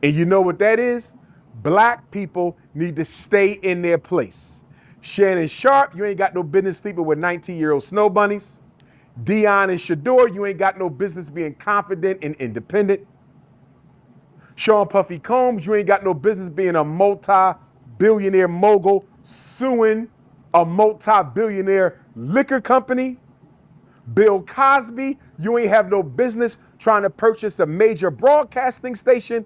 And you know what that is? Black people need to stay in their place. Shannon Sharp, you ain't got no business sleeping with 19-year-old snow bunnies. Dion and Shador, you ain't got no business being confident and independent. Sean Puffy Combs, you ain't got no business being a multi-billionaire mogul suing a multi-billionaire liquor company. Bill Cosby, you ain't have no business trying to purchase a major broadcasting station.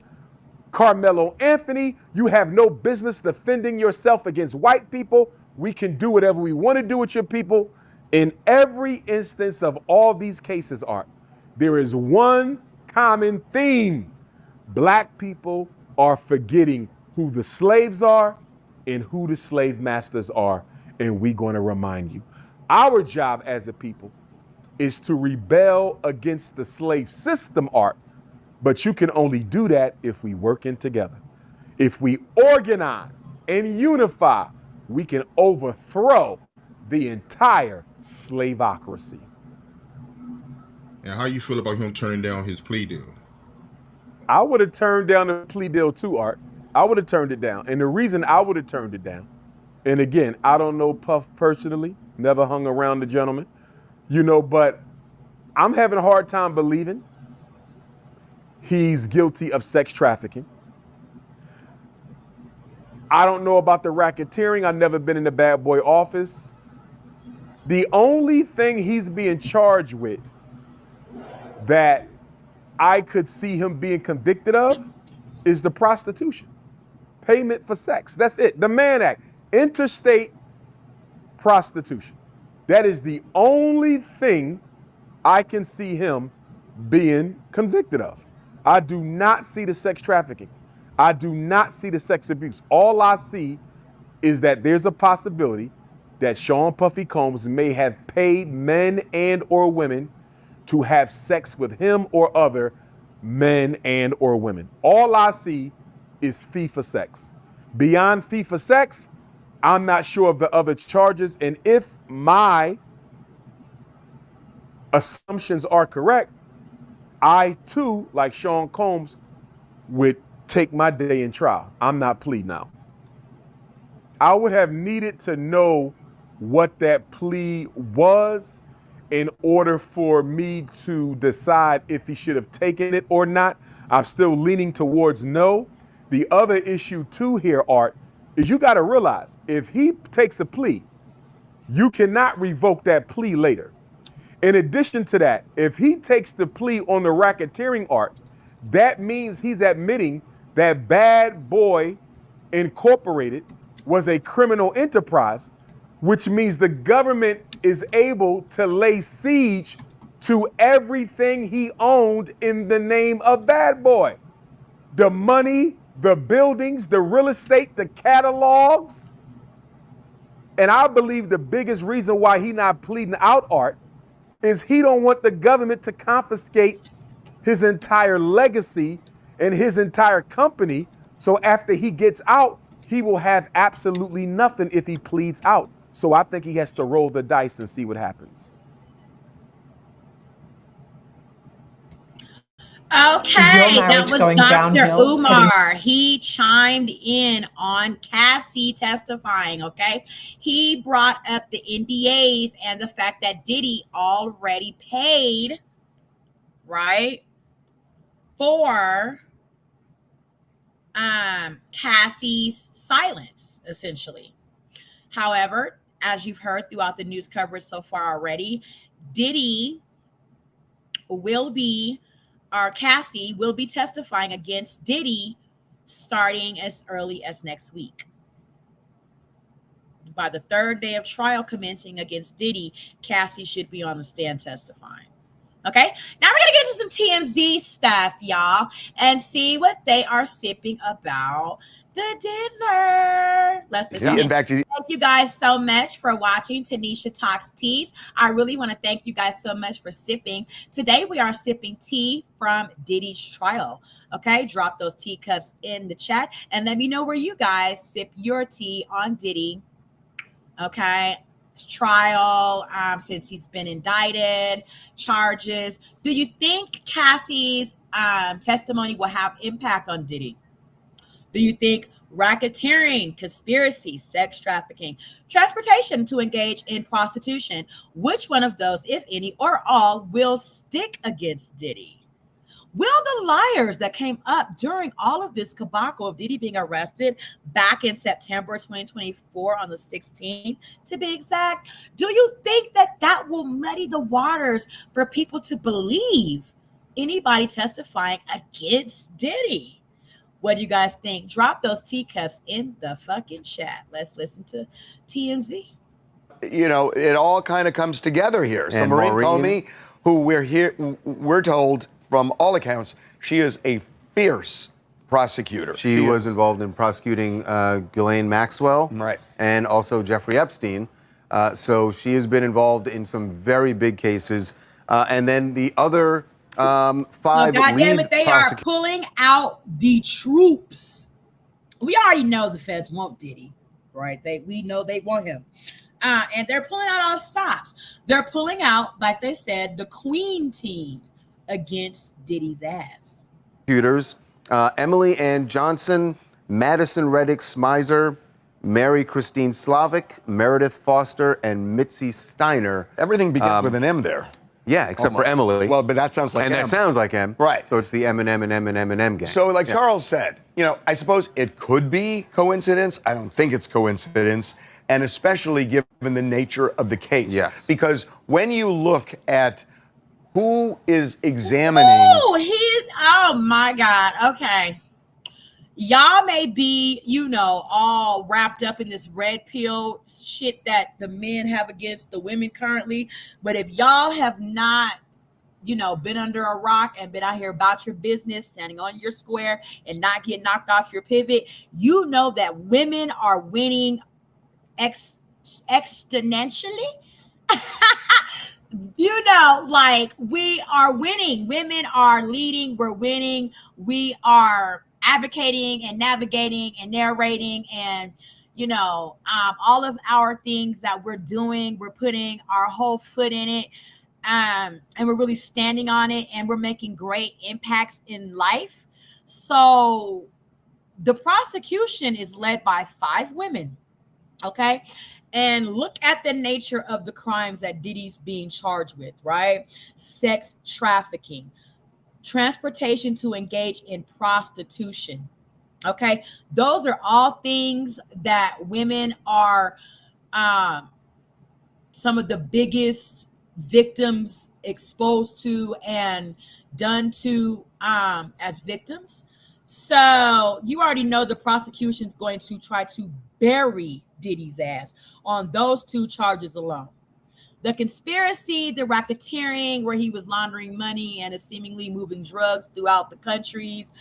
Carmelo Anthony, you have no business defending yourself against white people. We can do whatever we want to do with your people. In every instance of all these cases, Art, there is one common theme. Black people are forgetting who the slaves are and who the slave masters are, and we're going to remind you. Our job as a people is to rebel against the slave system, Art, but you can only do that if we working together. If we organize and unify, we can overthrow the entire slaveocracy. And how you feel about him turning down his plea deal? I would have turned down the plea deal too, Art. I would have turned it down. And the reason I would have turned it down, and again, I don't know Puff personally, never hung around the gentleman, but I'm having a hard time believing he's guilty of sex trafficking. I don't know about the racketeering. I've never been in the bad boy office. The only thing he's being charged with that I could see him being convicted of is the prostitution. Payment for sex. That's it. The Mann Act. Interstate prostitution. That is the only thing I can see him being convicted of. I do not see the sex trafficking. I do not see the sex abuse. All I see is that there's a possibility that Sean Puffy Combs may have paid men and or women to have sex with him or other men and or women. All I see is fee for sex. Beyond fee for sex, I'm not sure of the other charges. And if my assumptions are correct, I too, like Sean Combs, would take my day in trial. I'm not pleading now. I would have needed to know what that plea was in order for me to decide if he should have taken it or not. I'm still leaning towards no. The other issue too here, Art, is you got to realize if he takes a plea, you cannot revoke that plea later. In addition to that, if he takes the plea on the racketeering, Art, that means he's admitting that Bad Boy Incorporated was a criminal enterprise, which means the government is able to lay siege to everything he owned in the name of Bad Boy. The money, the buildings, the real estate, the catalogs. And I believe the biggest reason why he not pleading out, Art, is he don't want the government to confiscate his entire legacy and his entire company. So after he gets out, he will have absolutely nothing if he pleads out. So I think he has to roll the dice and see what happens. Okay, that was Dr. Umar. He chimed in on Cassie testifying, okay? He brought up the NDAs and the fact that Diddy already paid, right, for Cassie's silence, essentially. However, as you've heard throughout the news coverage so far already, Cassie will be testifying against Diddy starting as early as next week. By the third day of trial commencing against Diddy, Cassie should be on the stand testifying. Okay, now we're gonna get into some TMZ stuff, y'all, and see what they are sipping about the Diddler. Let's listen. Yeah, in fact, thank you guys so much for watching Tanisha Talks Teas. I really want to thank you guys so much for sipping. Today we are sipping tea from Diddy's trial. Okay, drop those teacups in the chat and let me know where you guys sip your tea on Diddy. Okay, trial, since he's been indicted, charges. Do you think Cassie's testimony will have impact on Diddy? Do you think racketeering, conspiracy, sex trafficking, transportation to engage in prostitution, which one of those, if any or all, will stick against Diddy? Will the liars that came up during all of this debacle of Diddy being arrested back in September 2024 on the 16th, to be exact, do you think that that will muddy the waters for people to believe anybody testifying against Diddy? What do you guys think? Drop those teacups in the fucking chat. Let's listen to TMZ. You know, it all kind of comes together here. So Maureen Comey, who we're told from all accounts, she is a fierce prosecutor. She was involved in prosecuting Ghislaine Maxwell, right, and also Jeffrey Epstein. So she has been involved in some very big cases. And then the other 5 goddamn it, they are pulling out the troops. We already know the feds want Diddy, right? We know they want him. And they're pulling out all stops. They're pulling out, like they said, the Queen team against Diddy's ass. Prosecutors, Emily Ann Johnson, Madison Reddick Smizer, Mary Christine Slavic, Meredith Foster, and Mitzi Steiner. Everything begins with an M there. Yeah, except for Emily. Well, but that sounds like and M. that sounds like M. Right. So it's the M&M and M and M and M gang. So like Charles said, you know, I suppose it could be coincidence. I don't think it's coincidence. And especially given the nature of the case. Yes. Because when you look at who is examining... Oh my God. Okay. Y'all may be, you know, all wrapped up in this red pill shit that the men have against the women currently. But if y'all have not, you know, been under a rock and been out here about your business, standing on your square and not get knocked off your pivot, you know that women are winning exponentially. You know, like we are winning. Women are leading. We're winning. We are advocating and navigating and narrating and, you know, all of our things that we're doing, we're putting our whole foot in it. And we're really standing on it and we're making great impacts in life. So the prosecution is led by 5 women. Okay. And look at the nature of the crimes that Diddy's being charged with, right? Sex trafficking, transportation to engage in prostitution. Okay. Those are all things that women are some of the biggest victims exposed to and done to as victims. So you already know the prosecution's going to try to bury Diddy's ass on those 2 charges alone. The conspiracy, the racketeering, where he was laundering money and is seemingly moving drugs throughout the countries,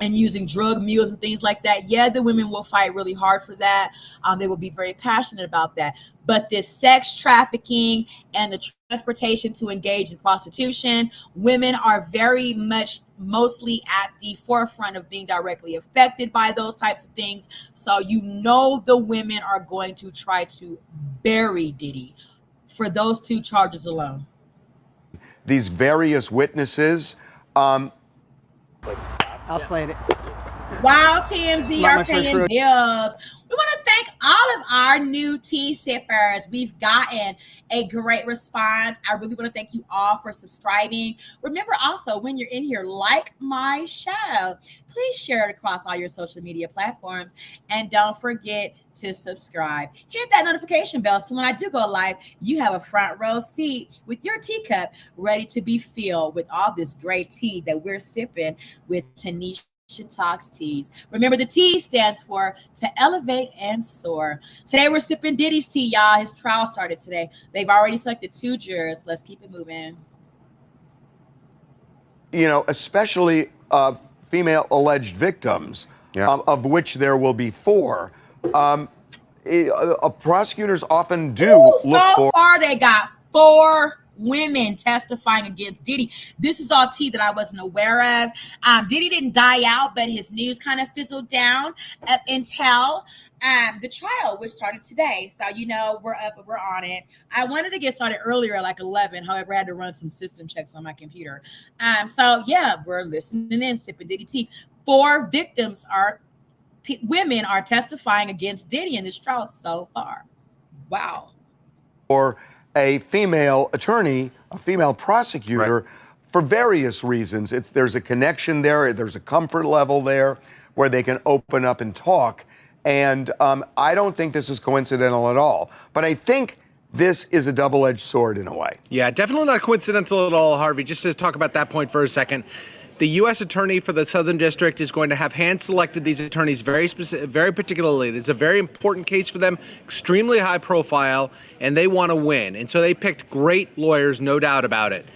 and using drug mules and things like that. Yeah, the women will fight really hard for that. They will be very passionate about that. But this sex trafficking and the transportation to engage in prostitution, women are very much mostly at the forefront of being directly affected by those types of things. So you know the women are going to try to bury Diddy for those 2 charges alone. These various witnesses. I'll slate it. While TMZ are paying bills, we want to thank all of our new tea sippers. We've gotten a great response. I really want to thank you all for subscribing. Remember also, when you're in here, like my show. Please share it across all your social media platforms. And don't forget to subscribe. Hit that notification bell so when I do go live, you have a front row seat with your teacup ready to be filled with all this great tea that we're sipping with Tanisha Talks Teas. Remember, the T stands for to elevate and soar. Today we're sipping Diddy's tea, y'all. His trial started today. They've already selected 2 jurors. Let's keep it moving. especially female alleged victims, of which there will be 4. Prosecutors often do look so for. far they got 4 women testifying against Diddy. This is all tea that I wasn't aware of. Diddy didn't die out, but his news kind of fizzled down up until the trial, which started today. So we're on it. I wanted to get started earlier, like 11. However, I had to run some system checks on my computer. So yeah, we're listening in, sipping Diddy tea. 4 victims women are testifying against Diddy in this trial so far. Wow. Or a female attorney, a female prosecutor, for various reasons. There's a connection there. There's a comfort level there where they can open up and talk. And I don't think this is coincidental at all. But I think this is a double-edged sword in a way. Yeah, definitely not coincidental at all, Harvey. Just to talk about that point for a second. The U.S. Attorney for the Southern District is going to have hand-selected these attorneys very particularly. This is a very important case for them, extremely high profile, and they want to win. And so they picked great lawyers, no doubt about it.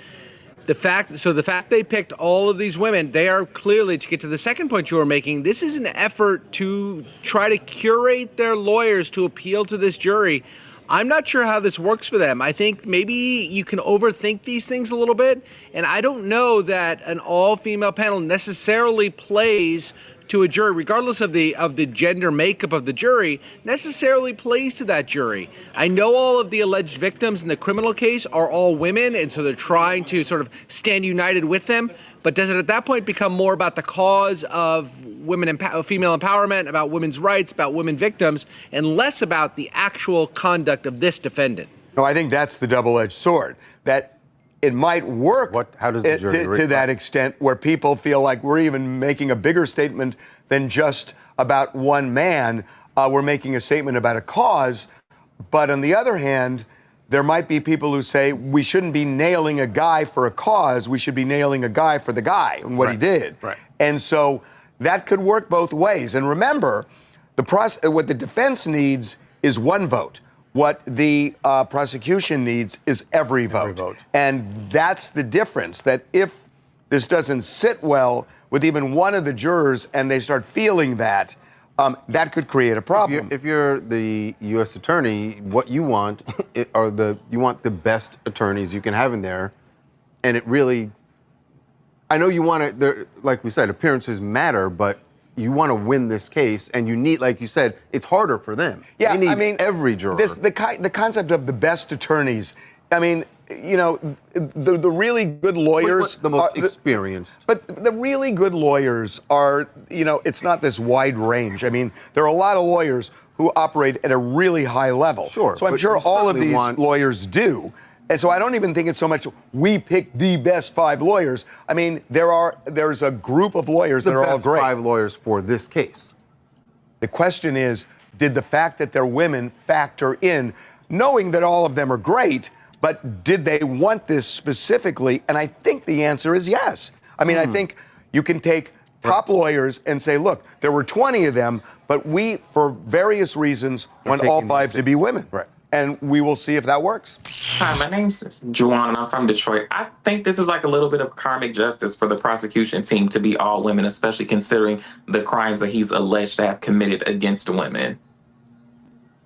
The fact they picked all of these women, they are clearly, to get to the second point you were making, this is an effort to try to curate their lawyers to appeal to this jury. I'm not sure how this works for them. I think maybe you can overthink these things a little bit, and I don't know that an all-female panel necessarily plays to a jury, regardless of the gender makeup of the jury, necessarily plays to that jury. I know all of the alleged victims in the criminal case are all women, and so they're trying to sort of stand united with them. But does it at that point become more about the cause of female empowerment, about women's rights, about women victims, and less about the actual conduct of this defendant? No, I think that's the double-edged sword. That it might work how does the jury to that extent where people feel like we're even making a bigger statement than just about one man. We're making a statement about a cause. But on the other hand, there might be people who say we shouldn't be nailing a guy for a cause. We should be nailing a guy for the guy and what he did. Right. And so that could work both ways. And remember, what the defense needs is one vote. What the prosecution needs is every vote. And that's the difference, that if this doesn't sit well with even one of the jurors and they start feeling that, that could create a problem. If you're the U.S. attorney, what you want you want the best attorneys you can have in there. And it really, I know you want to, like we said, appearances matter, but you want to win this case, and you need, like you said, it's harder for them. Yeah, I mean, every juror. The concept of the best attorneys, I mean, the really good lawyers, the most experienced. But the really good lawyers are, it's not this wide range. I mean, there are a lot of lawyers who operate at a really high level. Sure. So I'm sure all of these lawyers do. And so I don't even think it's so much we pick the best 5 lawyers. I mean, there's a group of lawyers that are all great. The best 5 lawyers for this case. The question is, did the fact that they're women factor in, knowing that all of them are great, but did they want this specifically? And I think the answer is yes. I mean, I think you can take top lawyers and say, look, there were 20 of them, but we, for various reasons, want all 5 to be women. Right. And we will see if that works. Hi, my name's Juwan, and I'm from Detroit. I think this is like a little bit of karmic justice for the prosecution team to be all women, especially considering the crimes that he's alleged to have committed against women.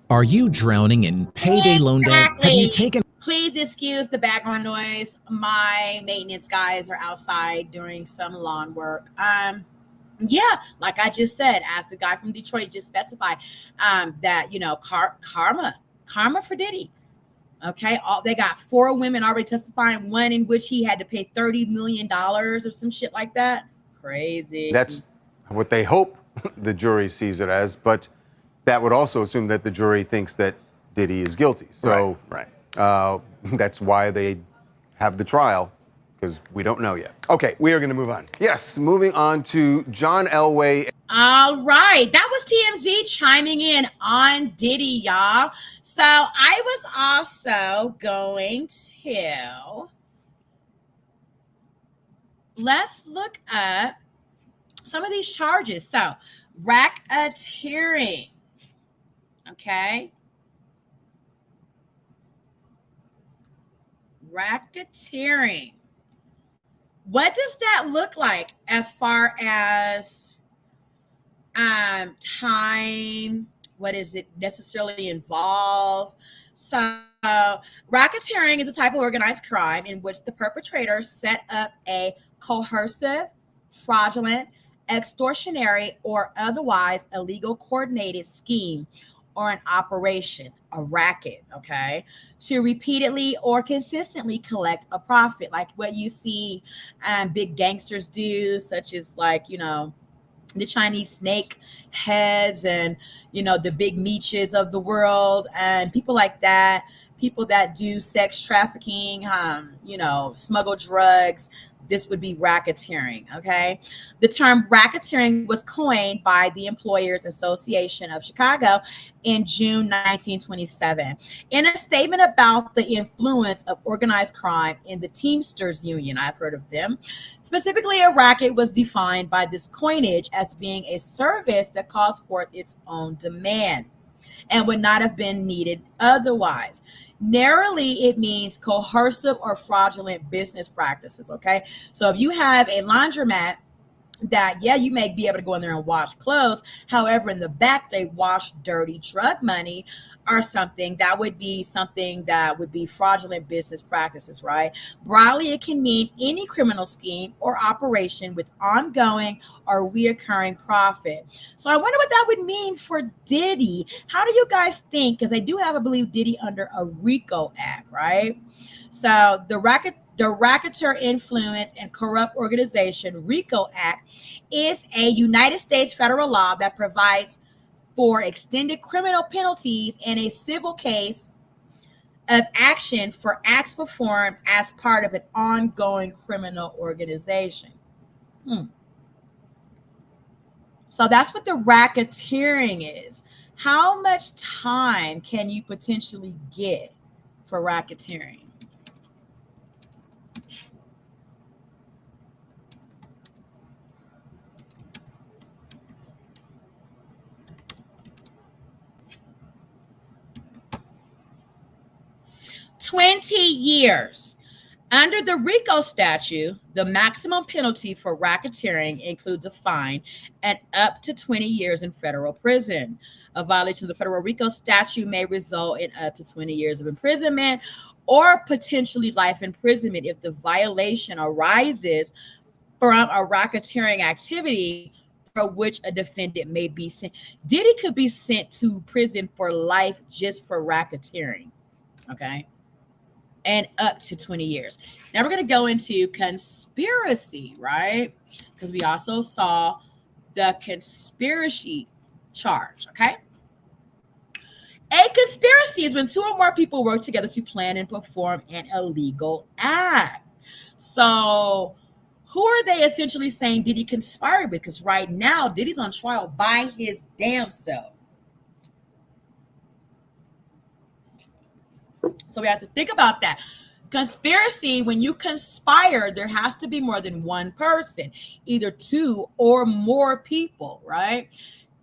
Are you drowning in payday loan debt? Have you taken... Please excuse the background noise. My maintenance guys are outside doing some lawn work. Yeah, like I just said, as the guy from Detroit just specified, that, karma for Diddy. Okay, they got 4 women already testifying, one in which he had to pay $30 million or some shit like that. Crazy. That's what they hope the jury sees it as, but that would also assume that the jury thinks that Diddy is guilty. So that's why they have the trial, because we don't know yet. Okay, we are going to move on. Yes, moving on to John Elway. All right, that was TMZ chiming in on Diddy, y'all. So I was also going to, let's look up some of these charges. So racketeering, okay? Racketeering. What does that look like as far as time? What is it necessarily involved? So racketeering is a type of organized crime in which the perpetrator set up a coercive, fraudulent, extortionary, or otherwise illegal coordinated scheme or an operation, a racket, okay, to repeatedly or consistently collect a profit, like what you see big gangsters do, such as like, the Chinese snake heads and, the big Meeches of the world and people like that, people that do sex trafficking, smuggle drugs. This would be racketeering, okay? The term racketeering was coined by the Employers Association of Chicago in June 1927. In a statement about the influence of organized crime in the Teamsters Union, I've heard of them. Specifically, a racket was defined by this coinage as being a service that calls forth its own demand and would not have been needed otherwise. Narrowly, it means coercive or fraudulent business practices, okay? So if you have a laundromat that, yeah, you may be able to go in there and wash clothes. However, in the back, they wash dirty drug money or something. That would be fraudulent business practices, right? Broadly, it can mean any criminal scheme or operation with ongoing or reoccurring profit. So I wonder what that would mean for Diddy. How do you guys think? Because they do have, I believe, Diddy under a RICO Act, right? So the Racketeer Influence and Corrupt Organization RICO Act is a United States federal law that provides for extended criminal penalties in a civil case of action for acts performed as part of an ongoing criminal organization. So that's what the racketeering is. How much time can you potentially get for racketeering? $20 years. Under the RICO statute, the maximum penalty for racketeering includes a fine and up to 20 years in federal prison. A violation of the federal RICO statute may result in up to 20 years of imprisonment or potentially life imprisonment if the violation arises from a racketeering activity for which a defendant may be sent. Diddy could be sent to prison for life just for racketeering, okay? And up to 20 years. Now we're going to go into conspiracy, right? Because we also saw the conspiracy charge, okay? A conspiracy is when two or more people work together to plan and perform an illegal act. So who are they essentially saying Diddy conspired with? Because right now, Diddy's on trial by his damn self. So we have to think about that. Conspiracy, when you conspire, there has to be more than one person, either two or more people, right?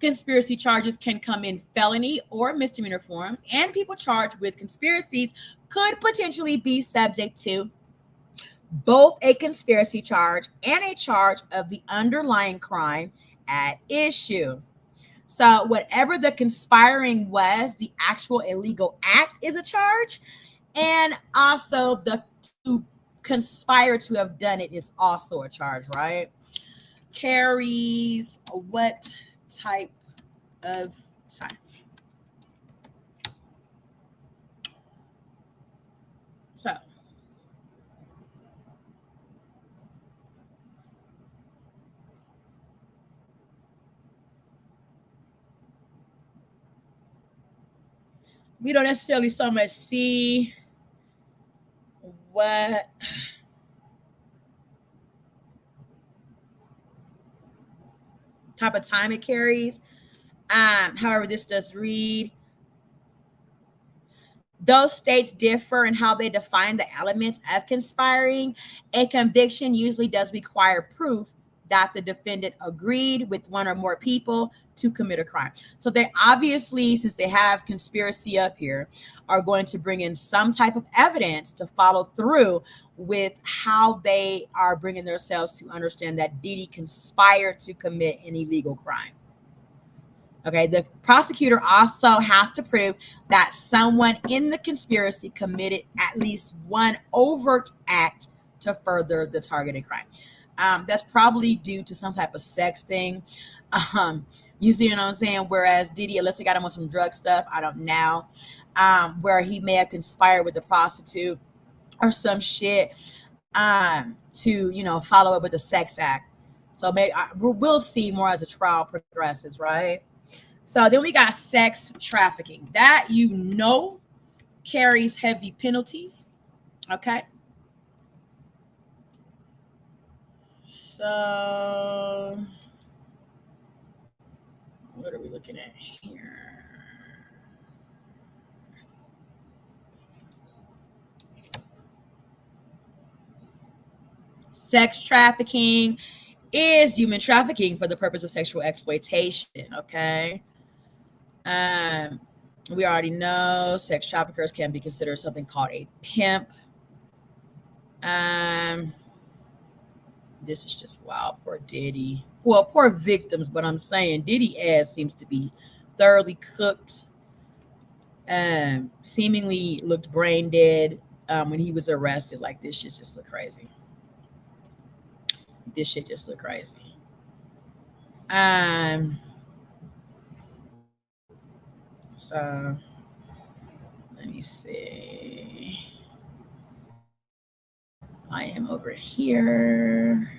Conspiracy charges can come in felony or misdemeanor forms, and people charged with conspiracies could potentially be subject to both a conspiracy charge and a charge of the underlying crime at issue. So whatever the conspiring was, the actual illegal act is a charge. And also to conspire to have done it is also a charge, right? Carries what type of time? So we don't necessarily so much see what type of time it carries. However, this does read, those states differ in how they define the elements of conspiring. A conviction usually does require proof that the defendant agreed with one or more people to commit a crime. So they obviously, since they have conspiracy up here, are going to bring in some type of evidence to follow through with how they are bringing themselves to understand that Diddy conspired to commit an illegal crime. Okay, the prosecutor also has to prove that someone in the conspiracy committed at least one overt act to further the targeted crime. That's probably due to some type of sex thing. You see what I'm saying? Whereas Diddy, unless they got him on some drug stuff, I don't know, where he may have conspired with a prostitute or some shit to, follow up with a sex act. So maybe we'll see more as the trial progresses, right? So then we got sex trafficking. That, carries heavy penalties. Okay. So what are we looking at here? Sex trafficking is human trafficking for the purpose of sexual exploitation. Okay. We already know sex traffickers can be considered something called a pimp. This is just wild. Poor Diddy. Well, poor victims, but I'm saying Diddy ass seems to be thoroughly cooked. Seemingly looked brain dead when he was arrested. Like, this shit just look crazy. So let me see. I am over here.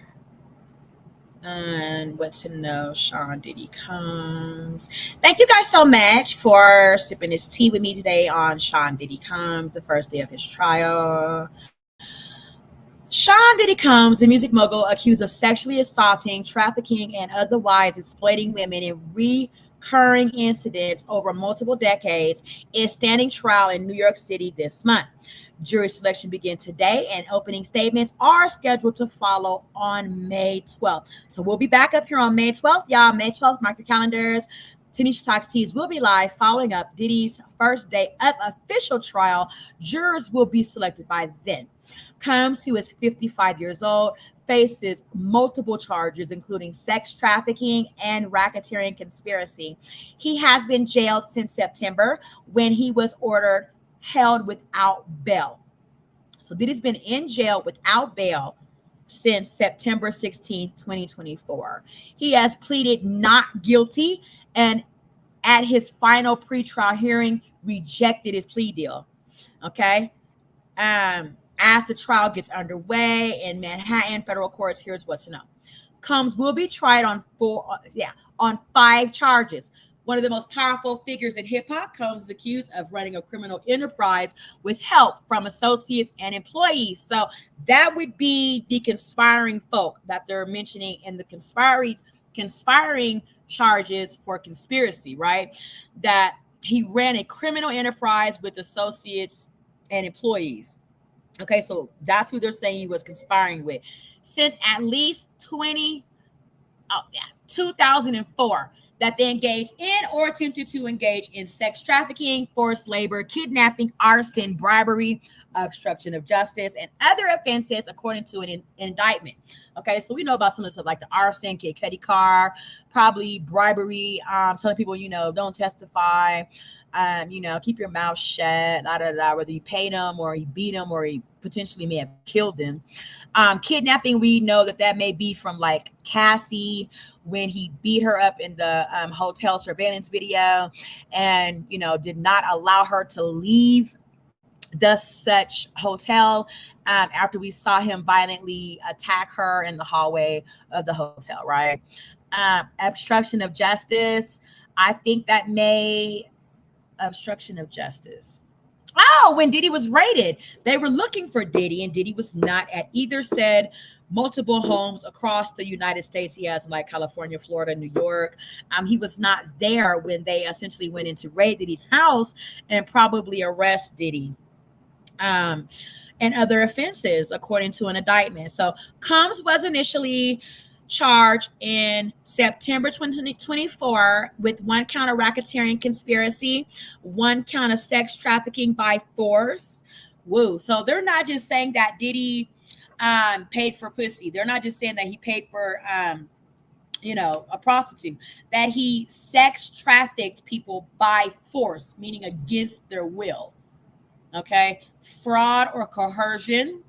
And what to know, Sean Diddy Combs. Thank you guys so much for sipping this tea with me today on Sean Diddy Combs, the first day of his trial. Sean Diddy Combs, the music mogul accused of sexually assaulting, trafficking, and otherwise exploiting women in recurring incidents over multiple decades, is standing trial in New York City this month. Jury selection begins today, and opening statements are scheduled to follow on May 12th. So we'll be back up here on May 12th, y'all. May 12th, mark your calendars. Tanisha Talks Teas will be live following up Diddy's first day of official trial. Jurors will be selected by then. Combs, who is 55 years old, faces multiple charges, including sex trafficking and racketeering conspiracy. He has been jailed since September, when he was held without bail. So Diddy's been in jail without bail since September 16, 2024. He has pleaded not guilty, and at his final pretrial hearing, rejected his plea deal. Okay. As the trial gets underway in Manhattan federal courts, here's what to know. Combs will be tried on 5 charges. One of the most powerful figures in hip-hop, Combs is accused of running a criminal enterprise with help from associates and employees. So that would be the conspiring folk that they're mentioning in the conspiring charges for conspiracy, right? That he ran a criminal enterprise with associates and employees. Okay, so that's who they're saying he was conspiring with since at least 2004. That they engaged in or attempted to engage in sex trafficking, forced labor, kidnapping, arson, bribery, obstruction of justice, and other offenses according to an indictment. Okay, so we know about some of the stuff like the arson, Kid Cudi car, probably bribery, telling people, don't testify, keep your mouth shut, whether you paid him or he beat him or he potentially may have killed him. Kidnapping, we know that may be from like Cassie when he beat her up in the hotel surveillance video and, did not allow her to leave the such hotel after we saw him violently attack her in the hallway of the hotel, right? Obstruction of justice. I think that obstruction of justice. Oh, when Diddy was raided, they were looking for Diddy, and Diddy was not at either said multiple homes across the United States. He has like California, Florida, New York. He was not there when they essentially went into raid Diddy's house and probably arrest Diddy. And other offenses, according to an indictment. So Combs was initially charged in September 2024 with 1 count of racketeering conspiracy, 1 count of sex trafficking by force. Woo. So they're not just saying that Diddy paid for pussy. They're not just saying that he paid for a prostitute, that he sex trafficked people by force, meaning against their will. Okay. Fraud or coercion,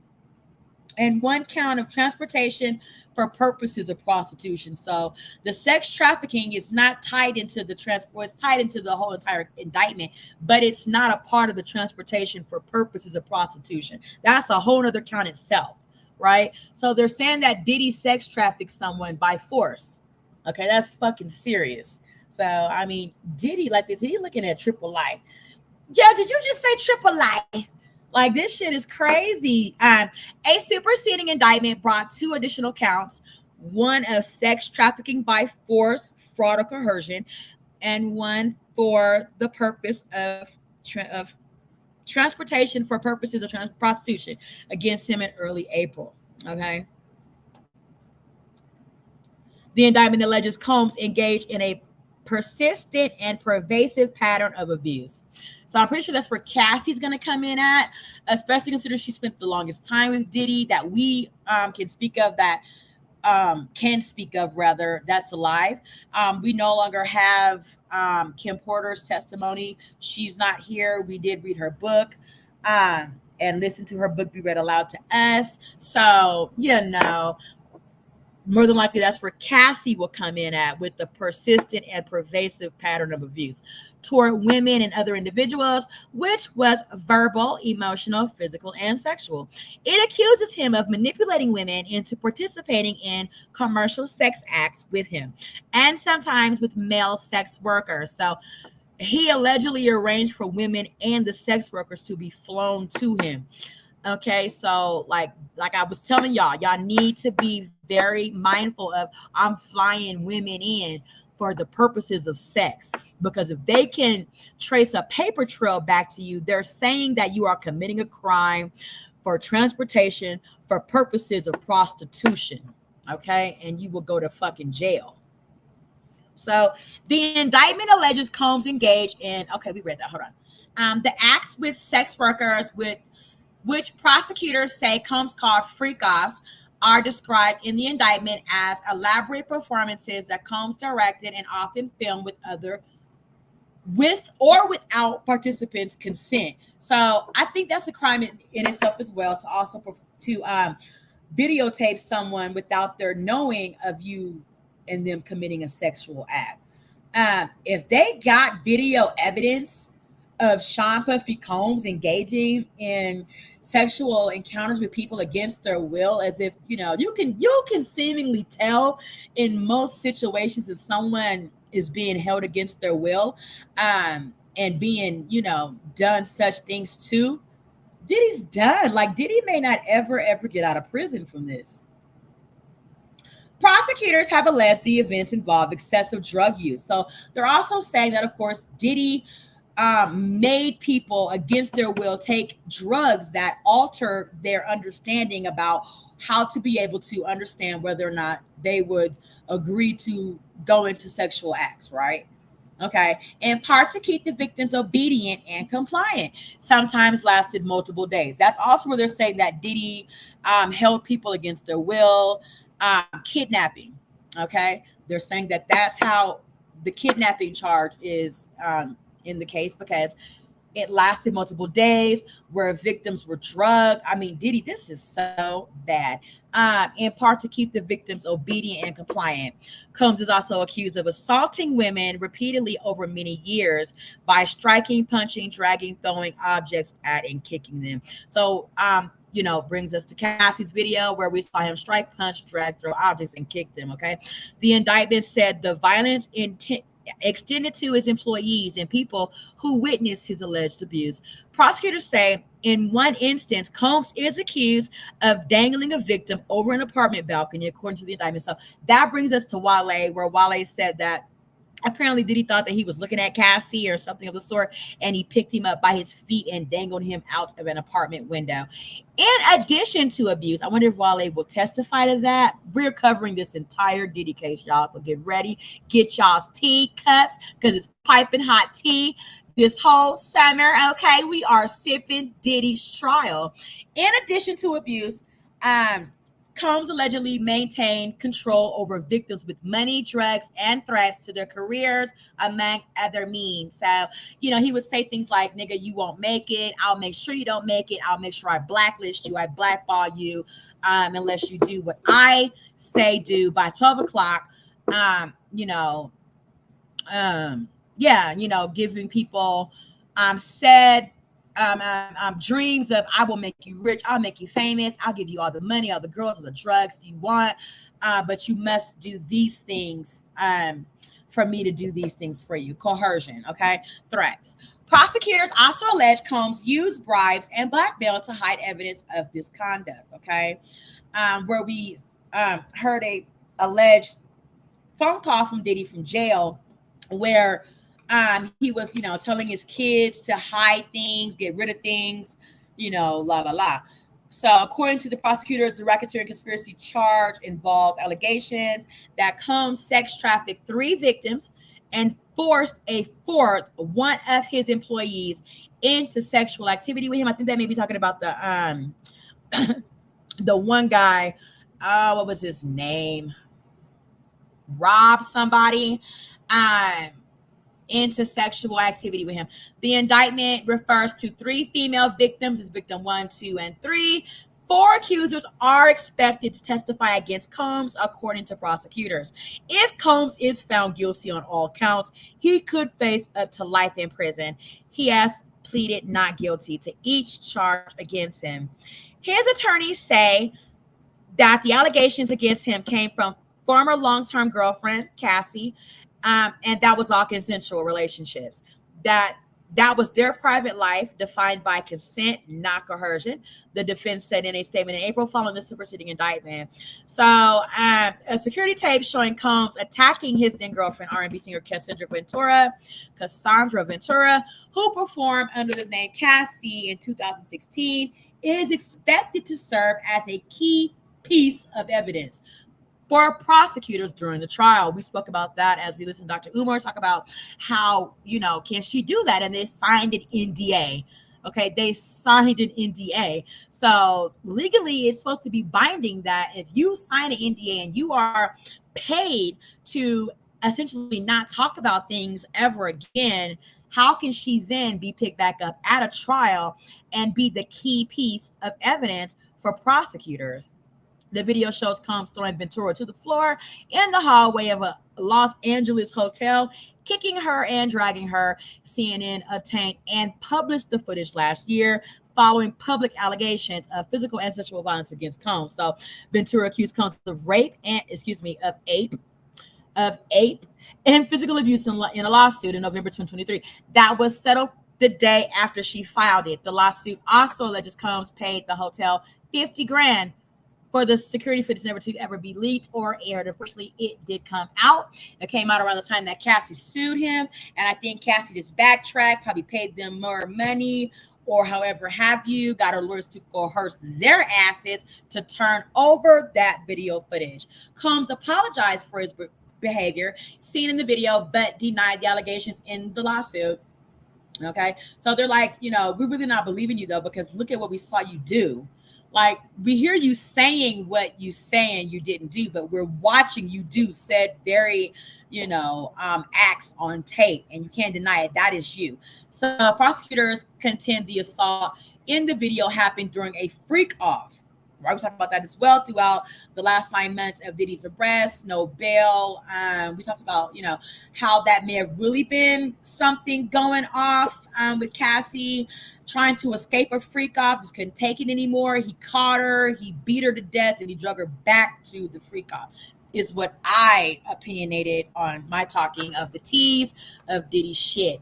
and 1 count of transportation for purposes of prostitution. So the sex trafficking is not tied into the transport, it's tied into the whole entire indictment, but it's not a part of the transportation for purposes of prostitution. That's a whole other count itself, right? So they're saying that Diddy sex trafficked someone by force. Okay, that's fucking serious. So, I mean, Diddy like this, he looking at triple life. Judge, did you just say triple life? Like, this shit is crazy. A superseding indictment brought 2 additional counts, 1 of sex trafficking by force, fraud, or coercion, and 1 for the purpose of transportation for purposes of prostitution against him in early April. Okay. The indictment alleges Combs engaged in a persistent and pervasive pattern of abuse. So I'm pretty sure that's where Cassie's going to come in at, especially considering she spent the longest time with Diddy that we can speak of, that's alive. We no longer have Kim Porter's testimony. She's not here. We did read her book and listen to her book be read aloud to us. So, more than likely that's where Cassie will come in at, with the persistent and pervasive pattern of abuse toward women and other individuals, which was verbal, emotional, physical, and sexual. It accuses him of manipulating women into participating in commercial sex acts with him, and sometimes with male sex workers. So he allegedly arranged for women and the sex workers to be flown to him. Okay, so like I was telling y'all need to be very mindful of, I'm flying women in for the purposes of sex, because if they can trace a paper trail back to you, they're saying that you are committing a crime for transportation for purposes of prostitution. Okay, and you will go to fucking jail. So the indictment alleges Combs engaged in, okay, we read that, hold on. The acts with sex workers which prosecutors say Combs called freak-offs are described in the indictment as elaborate performances that Combs directed and often filmed with or without participants' consent. So I think that's a crime in itself as well, to also videotape someone without their knowing of you and them committing a sexual act. If they got video evidence of Sean Puffy Combs engaging in sexual encounters with people against their will, as if you can seemingly tell in most situations if someone is being held against their will and being done such things to. Diddy's done. Like, Diddy may not ever get out of prison from this. Prosecutors have alleged the events involved excessive drug use. So they're also saying that, of course, Diddy made people against their will take drugs that alter their understanding about how to be able to understand whether or not they would agree to go into sexual acts, right? Okay. In part to keep the victims obedient and compliant, sometimes lasted multiple days. That's also where they're saying that Diddy held people against their will, kidnapping. Okay. They're saying that that's how the kidnapping charge is in the case, because it lasted multiple days where victims were drugged. I mean, Diddy, this is so bad. In part to keep the victims obedient and compliant. Combs is also accused of assaulting women repeatedly over many years by striking, punching, dragging, throwing objects at, and kicking them. So, brings us to Cassie's video where we saw him strike, punch, drag, throw objects, and kick them. Okay. The indictment said the violence extended to his employees and people who witnessed his alleged abuse. Prosecutors say in one instance, Combs is accused of dangling a victim over an apartment balcony, according to the indictment. So that brings us to Wale, where Wale said that Apparently, Diddy thought that he was looking at Cassie or something of the sort, and he picked him up by his feet and dangled him out of an apartment window. In addition to abuse, I wonder if Wale will testify to that. We're covering this entire Diddy case, y'all. So get ready, get y'all's tea cups, because it's piping hot tea this whole summer. Okay, we are sipping Diddy's trial. In addition to abuse, Combs allegedly maintained control over victims with money, drugs, and threats to their careers, among other means. So, he would say things like, nigga, you won't make it. I'll make sure you don't make it. I'll make sure I blacklist you. I blackball you unless you do what I say do by 12 o'clock. Giving people dreams of, I will make you rich, I'll make you famous, I'll give you all the money, all the girls, all the drugs you want, but you must do these things for me to do these things for you. Coercion, okay? Threats. Prosecutors also allege Combs used bribes and blackmail to hide evidence of this conduct, okay? Where we heard a alleged phone call from Diddy from jail where he was, telling his kids to hide things, get rid of things, la, la, la. So according to the prosecutors, the racketeering conspiracy charge involves allegations that Combs sex trafficked 3 victims and forced a fourth, one of his employees, into sexual activity with him. I think they may be talking about the the one guy, what was his name? Rob somebody. Into sexual activity with him. The indictment refers to 3 female victims as victim 1, 2, and 3. 4 accusers are expected to testify against Combs, according to prosecutors. If Combs is found guilty on all counts, he could face up to life in prison. He has pleaded not guilty to each charge against him. His attorneys say that the allegations against him came from former long-term girlfriend, Cassie, and that was all consensual relationships. That was their private life defined by consent, not coercion, the defense said in a statement in April following the superseding indictment. So a security tape showing Combs attacking his then girlfriend, R&B singer Cassandra Ventura, who performed under the name Cassie in 2016, is expected to serve as a key piece of evidence for prosecutors during the trial. We spoke about that as we listened to Dr. Umar talk about how, can she do that? And they signed an NDA. Okay, they signed an NDA. So legally, it's supposed to be binding that if you sign an NDA and you are paid to essentially not talk about things ever again, how can she then be picked back up at a trial and be the key piece of evidence for prosecutors? The video shows Combs throwing Ventura to the floor in the hallway of a Los Angeles hotel, kicking her and dragging her. CNN obtained and published the footage last year following public allegations of physical and sexual violence against Combs. So Ventura accused Combs of ape and physical abuse in a lawsuit in November 2023. That was settled the day after she filed it. The lawsuit also alleges Combs paid the hotel $50,000 for the security footage never to ever be leaked or aired. Unfortunately, it did come out. It came out around the time that Cassie sued him, and I think Cassie just backtracked, probably paid them more money, or however have you, got her lawyers to coerce their asses to turn over that video footage. Combs apologized for his behavior seen in the video, but denied the allegations in the lawsuit. Okay, so they're like, we're really not believing you though, because look at what we saw you do. Like, we hear you saying what you saying you didn't do, but we're watching you do said very, acts on tape, and you can't deny it. That is you. So prosecutors contend the assault in the video happened during a freak off. Right, we talked about that as well throughout the last 9 months of Diddy's arrest, no bail. We talked about, how that may have really been something going off with Cassie trying to escape a freak off, just couldn't take it anymore. He caught her, he beat her to death, and he drug her back to the freak off, is what I opinionated on my talking of the tease of Diddy's shit.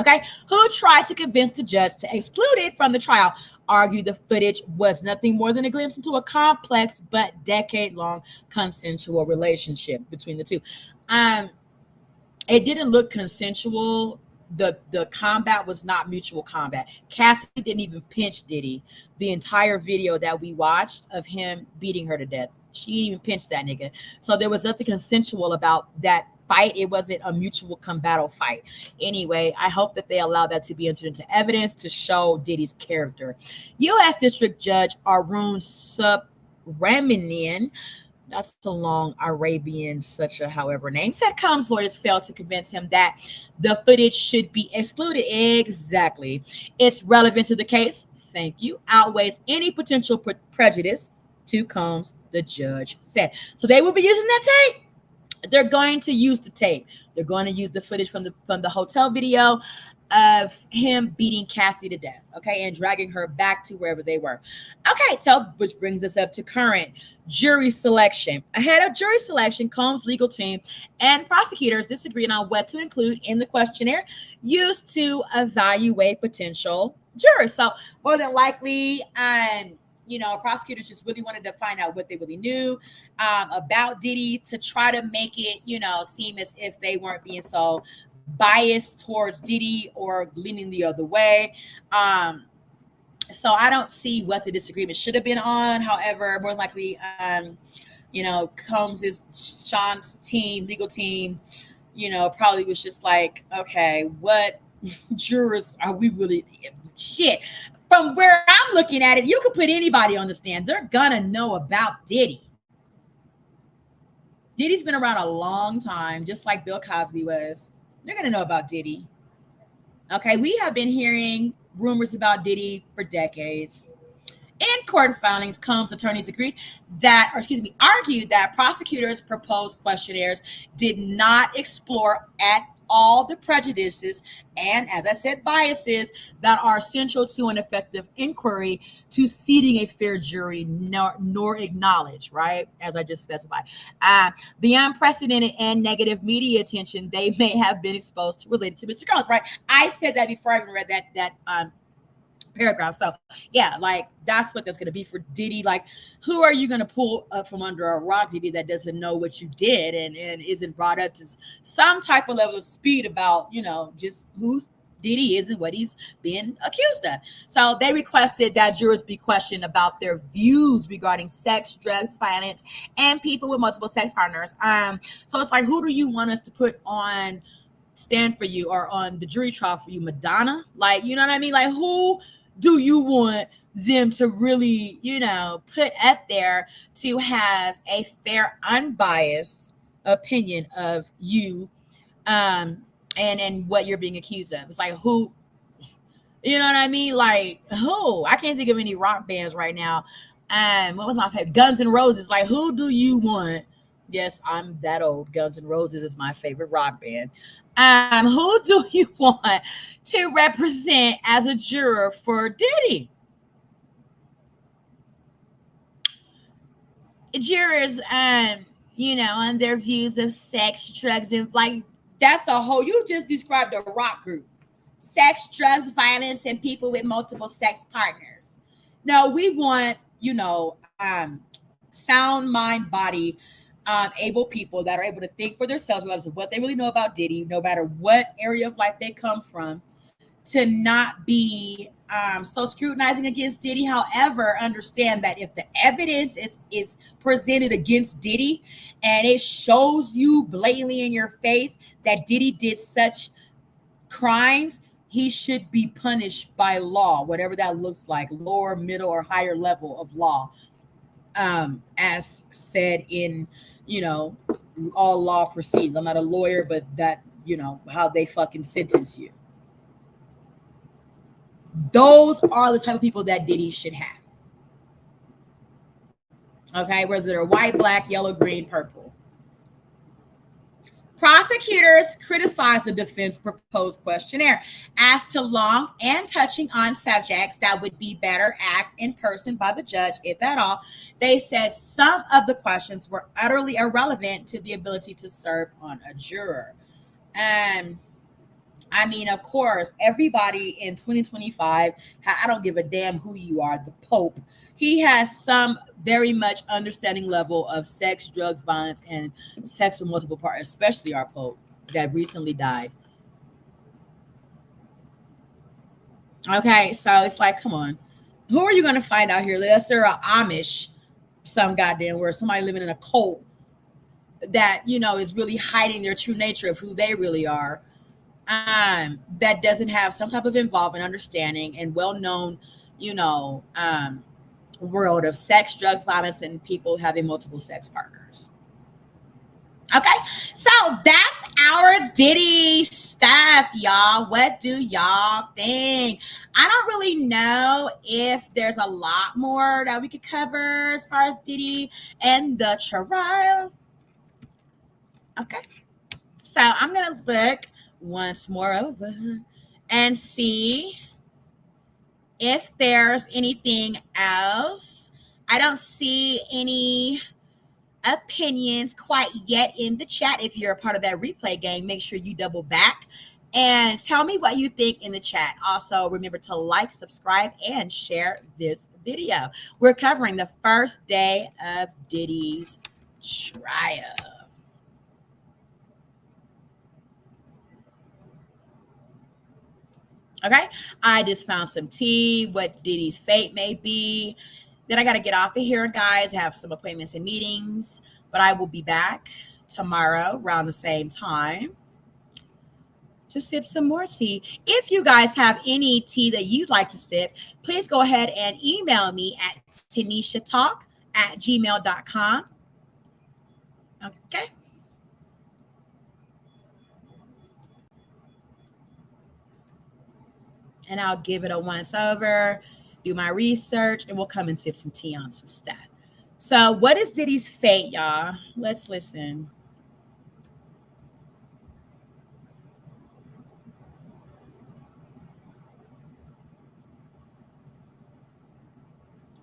Okay, who tried to convince the judge to exclude it from the trial, argued the footage was nothing more than a glimpse into a complex but decade-long consensual relationship between the two. It didn't look consensual. The combat was not mutual combat. Cassie didn't even pinch Diddy. The entire video that we watched of him beating her to death, she didn't even pinch that nigga. So there was nothing consensual about that fight. It wasn't a mutual combative fight. Anyway, I hope that they allow that to be entered into evidence to show Diddy's character. U.S. District Judge Arun Subramanian, that's a long Arabian, such a however name, said Combs' lawyers failed to convince him that the footage should be excluded. Exactly. It's relevant to the case. Thank you. Outweighs any potential prejudice to Combs, the judge said. So they will be using that tape. They're going to use the tape. They're going to use the footage from the hotel video of him beating Cassie to death, okay, and dragging her back to wherever they were. Okay, so which brings us up to current jury selection. Ahead of jury selection, Combs' legal team and prosecutors disagreed on what to include in the questionnaire used to evaluate potential jurors. So more than likely, prosecutors just really wanted to find out what they really knew about Diddy to try to make it, seem as if they weren't being so biased towards Diddy or leaning the other way. So I don't see what the disagreement should have been on. However, more likely, Combs' Sean's team, legal team, probably was just like, okay, what jurors are we really? Shit. From where I'm looking at it, you could put anybody on the stand. They're gonna know about Diddy. Diddy's been around a long time, just like Bill Cosby was. They're gonna know about Diddy. Okay, we have been hearing rumors about Diddy for decades. In court filings, Combs' attorneys argued that prosecutors' proposed questionnaires did not explore at all the prejudices and, as I said, biases that are essential to an effective inquiry to seating a fair jury, nor acknowledge, right, as I just specified, the unprecedented and negative media attention they may have been exposed to related to Mr. Combs, right? I said that before I even read that paragraph. So yeah, like that's what that's going to be for Diddy. Like, who are you going to pull up from under a rock, Diddy, that doesn't know what you did and isn't brought up to some type of level of speed about, just who Diddy is and what he's been accused of. So they requested that jurors be questioned about their views regarding sex, drugs, violence, and people with multiple sex partners. So it's like, who do you want us to put on stand for you or on the jury trial for you? Madonna? Like, you know what I mean? Like, who do you want them to really, put up there to have a fair, unbiased opinion of you and what you're being accused of? It's like, who, you know what I mean? Like, who? I can't think of any rock bands right now. What was my favorite? Guns N' Roses. Like, who do you want? Yes, I'm that old. Guns N' Roses is my favorite rock band. Who do you want to represent as a juror for Diddy? Jurors, on their views of sex, drugs, and like that's a whole. You just described a rock group: sex, drugs, violence, and people with multiple sex partners. No, we want sound mind, body. Able people that are able to think for themselves, regardless of what they really know about Diddy, no matter what area of life they come from, to not be so scrutinizing against Diddy. However, understand that if the evidence is presented against Diddy and it shows you blatantly in your face that Diddy did such crimes, he should be punished by law, whatever that looks like, lower, middle, or higher level of law, as said in all law proceedings. I'm not a lawyer, but that, how they fucking sentence you. Those are the type of people that Diddy should have. Okay, whether they're white, black, yellow, green, purple. Prosecutors criticized the defense proposed questionnaire as to long and touching on subjects that would be better asked in person by the judge, if at all. They said some of the questions were utterly irrelevant to the ability to serve on a juror. Of course, everybody in 2025, I don't give a damn who you are, the Pope, he has some very much understanding level of sex, drugs, violence, and sex with multiple partners, especially our Pope. that recently died. Okay, so it's like, come on. Who are you going to find out here? Unless they're Amish, some goddamn where somebody living in a cult that, you know, is really hiding their true nature of who they really are. That doesn't have some type of involvement, understanding, and well-known, you know, world of sex, drugs, violence, and people having multiple sex partners. Okay, so that's our Diddy stuff, y'all. What do y'all think? I don't really know if there's a lot more that we could cover as far as Diddy and the trial. Okay, so I'm gonna look once more over and see if there's anything else. I don't see any opinions quite yet in the chat. If you're a part of that replay game, make sure you double back and tell me what you think in the chat. Also, remember to like, subscribe, and share this video. We're covering the first day of Diddy's trial. Okay, I just found some tea, what Diddy's fate may be. Then I got to get off of here, guys. I have some appointments and meetings, but I will be back tomorrow around the same time to sip some more tea. If you guys have any tea that you'd like to sip, please go ahead and email me at tanishatalk@gmail.com. Okay. And I'll give it a once over, do my research, and we'll come and sip some tea on some stuff. So what is Diddy's fate, y'all? Let's listen.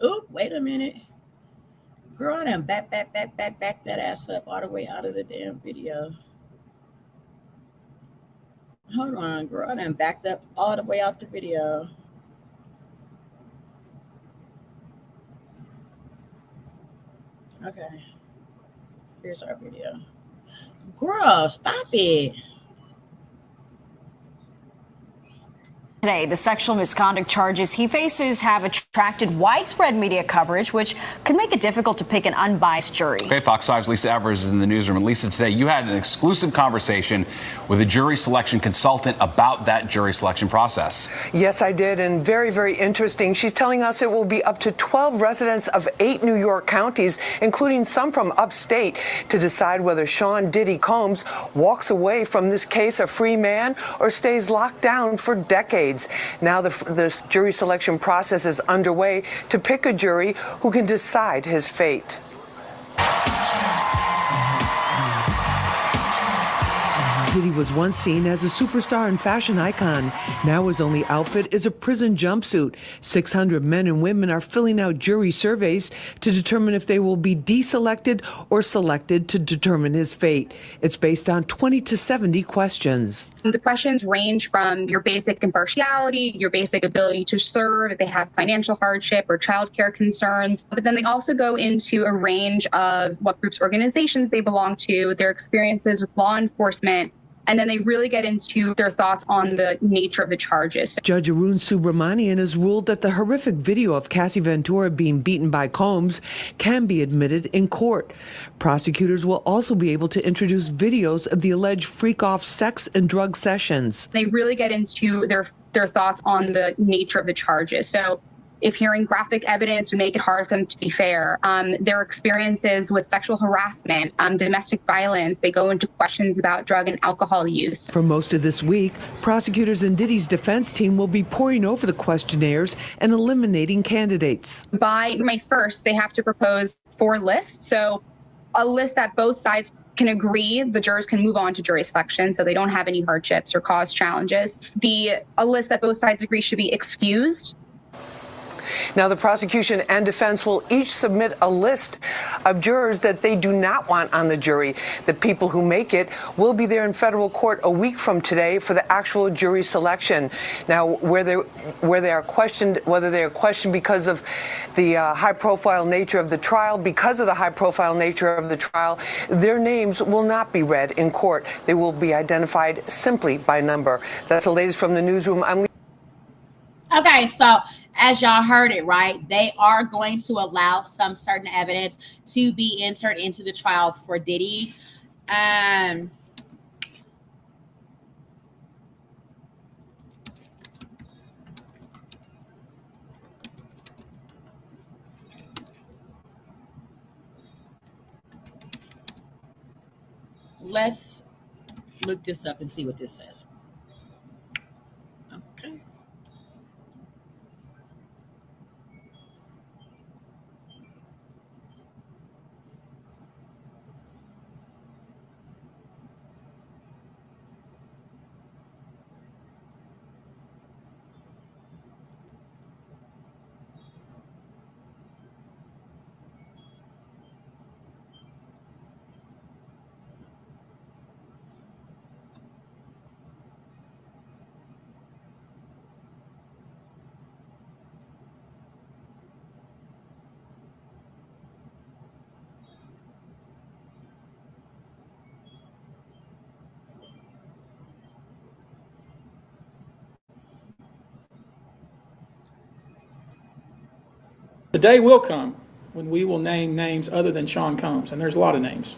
Oh, wait a minute. Girl, I done back that ass up all the way out of the damn video. Hold on, girl. I done backed up all the way out the video. Okay. Here's our video. Girl, stop it. Today, the sexual misconduct charges he faces have attracted widespread media coverage, which could make it difficult to pick an unbiased jury. Okay, Fox 5's Lisa Evers is in the newsroom. And Lisa, today you had an exclusive conversation with a jury selection consultant about that jury selection process. Yes, I did, and very, very interesting. She's telling us it will be up to 12 residents of 8 New York counties, including some from upstate, to decide whether Sean Diddy Combs walks away from this case a free man or stays locked down for decades. Now the jury selection process is underway to pick a jury who can decide his fate. Diddy was once seen as a superstar and fashion icon. Now his only outfit is a prison jumpsuit. 600 men and women are filling out jury surveys to determine if they will be deselected or selected to determine his fate. It's based on 20 to 70 questions. The questions range from your basic impartiality, your basic ability to serve, if they have financial hardship or childcare concerns. But then they also go into a range of what groups, organizations they belong to, their experiences with law enforcement. And then they really get into their thoughts on the nature of the charges. Judge Arun Subramanian has ruled that the horrific video of Cassie Ventura being beaten by Combs can be admitted in court. Prosecutors will also be able to introduce videos of the alleged freak-off sex and drug sessions. They really get into their thoughts on the nature of the charges. So if hearing graphic evidence would make it hard for them to be fair, their experiences with sexual harassment, domestic violence, they go into questions about drug and alcohol use. For most of this week, prosecutors and Diddy's defense team will be poring over the questionnaires and eliminating candidates. By May 1st, they have to propose 4 lists. So a list that both sides can agree, the jurors can move on to jury selection, so they don't have any hardships or cause challenges. A list that both sides agree should be excused. Now, the prosecution and defense will each submit a list of jurors that they do not want on the jury. The people who make it will be there in federal court a week from today for the actual jury selection. Now, whether they are questioned because of the high-profile nature of the trial, their names will not be read in court. They will be identified simply by number. That's the latest from the newsroom. Okay, so as y'all heard it, right, they are going to allow some certain evidence to be entered into the trial for Diddy. Let's look this up and see what this says. Okay. The day will come when we will name names other than Sean Combs, and there's a lot of names.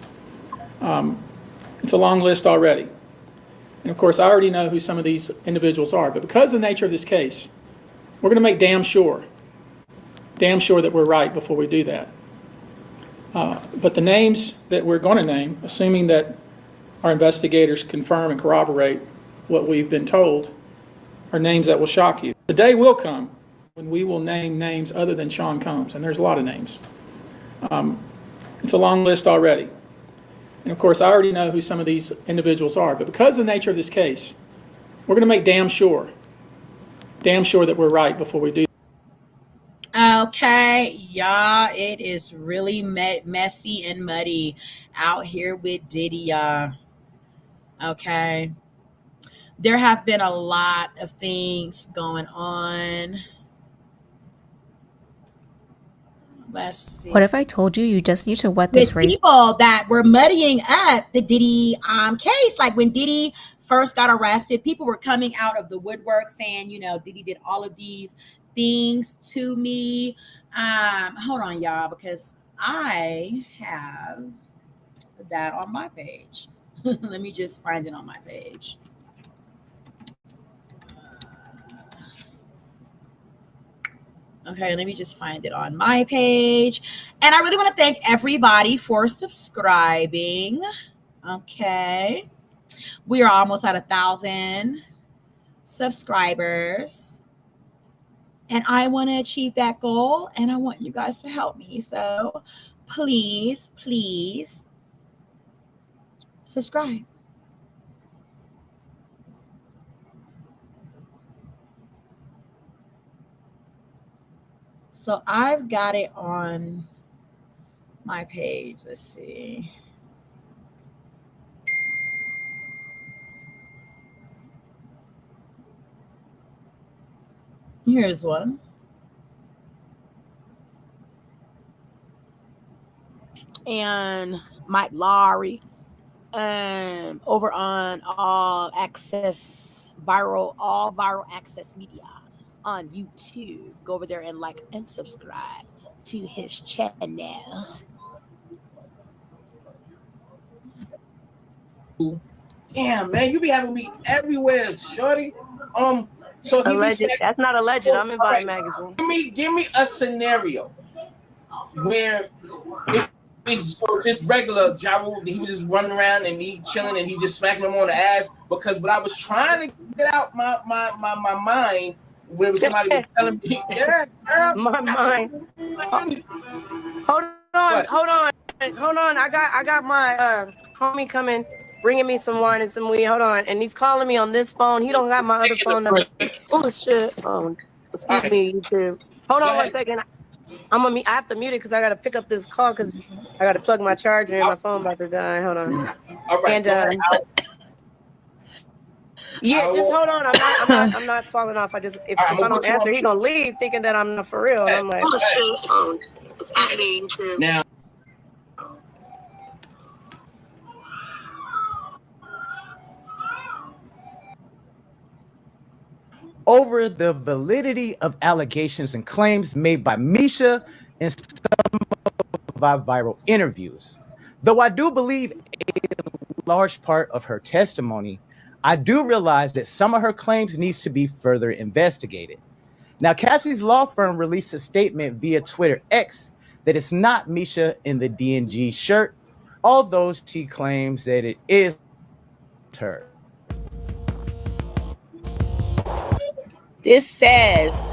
It's a long list already. And of course, I already know who some of these individuals are, but because of the nature of this case, we're going to make damn sure that we're right before we do that. But the names that we're going to name, assuming that our investigators confirm and corroborate what we've been told, are names that will shock you. The day will come when we will name names other than Sean Combs, and there's a lot of names. It's a long list already. And of course, I already know who some of these individuals are, but because of the nature of this case, we're going to make damn sure that we're right before we do. Okay, y'all, it is really messy and muddy out here with Diddy, y'all. Okay. There have been a lot of things going on. Let's see. What if I told you you just need to wet this race? People that were muddying up the Diddy case, like when Diddy first got arrested, people were coming out of the woodwork saying, you know, Diddy did all of these things to me. Hold on, y'all, because I have that on my page. Let me just find it on my page. Okay, let me just find it on my page. And I really want to thank everybody for subscribing. Okay. We are almost at 1,000 subscribers. And I want to achieve that goal. And I want you guys to help me. So please, please subscribe. So I've got it on my page. Let's see. Here's one. And Mike Lowry over on All Viral Access Media on YouTube. Go over there and like and subscribe to his channel. Damn, man, you be having me everywhere, shorty. So alleged. That's not alleged. I'm in Vibe magazine. Give me a scenario where so just regular Ja Rule, he was just running around and he chilling and he just smacking him on the ass, because what I was trying to get out my mind where somebody was telling me, yeah, girl, my mind. Hold on. I got my homie coming, bringing me some wine and some weed. Hold on, and he's calling me on this phone. He don't got my other phone number. Oh shit. Excuse me, YouTube. Hold on 1 second. I have to mute it because I got to pick up this call because I got to plug my charger in. My phone about to die. Hold on. All right. And yeah, just hold on. I'm not falling off. If I don't answer, he's gonna leave thinking that I'm not for real. And I'm like, now. Over the validity of allegations and claims made by Misha in some of our viral interviews. Though I do believe a large part of her testimony, I do realize that some of her claims needs to be further investigated. Now, Cassie's law firm released a statement via Twitter X that it's not Misha in the D&G shirt, although she claims that it is her. This says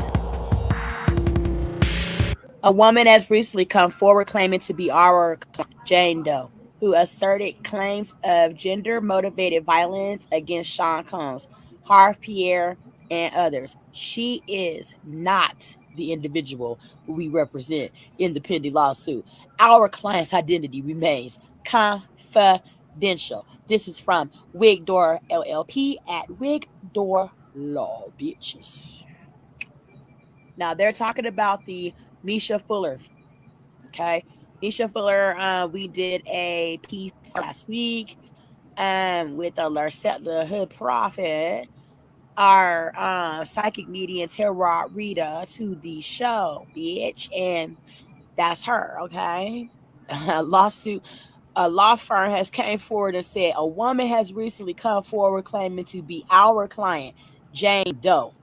a woman has recently come forward claiming to be our Jane Doe, who asserted claims of gender-motivated violence against Sean Combs, Harv Pierre, and others. She is not the individual we represent in the pending lawsuit. Our client's identity remains confidential. This is from Wigdor LLP at Wigdor Law, bitches. Now they're talking about the Misha Fuller. Okay, Misha Fuller. We did a piece last week, with the Hood Prophet, our psychic medium tarot reader to the show, bitch, and that's her. Okay, a law firm has came forward and said a woman has recently come forward claiming to be our client, Jane Doe,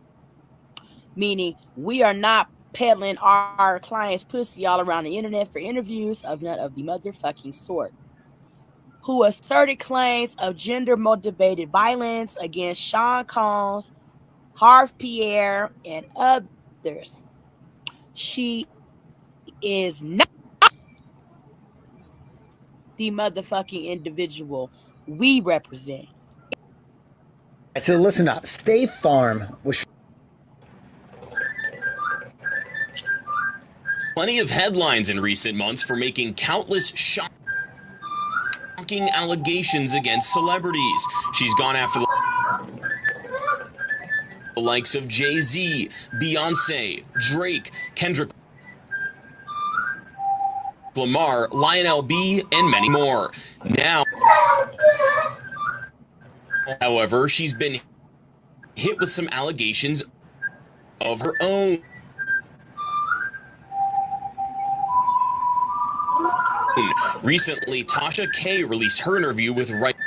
meaning we are not peddling our client's pussy all around the internet for interviews of none of the motherfucking sort, who asserted claims of gender-motivated violence against Sean Combs, Harv Pierre, and others. She is not the motherfucking individual we represent. So listen up. State Farm was Plenty of headlines in recent months for making countless shocking allegations against celebrities. She's gone after the likes of Jay-Z, Beyonce, Drake, Kendrick Lamar, Lionel B, and many more. Now, however, she's been hit with some allegations of her own. Recently, Tasha K released her interview with Wright's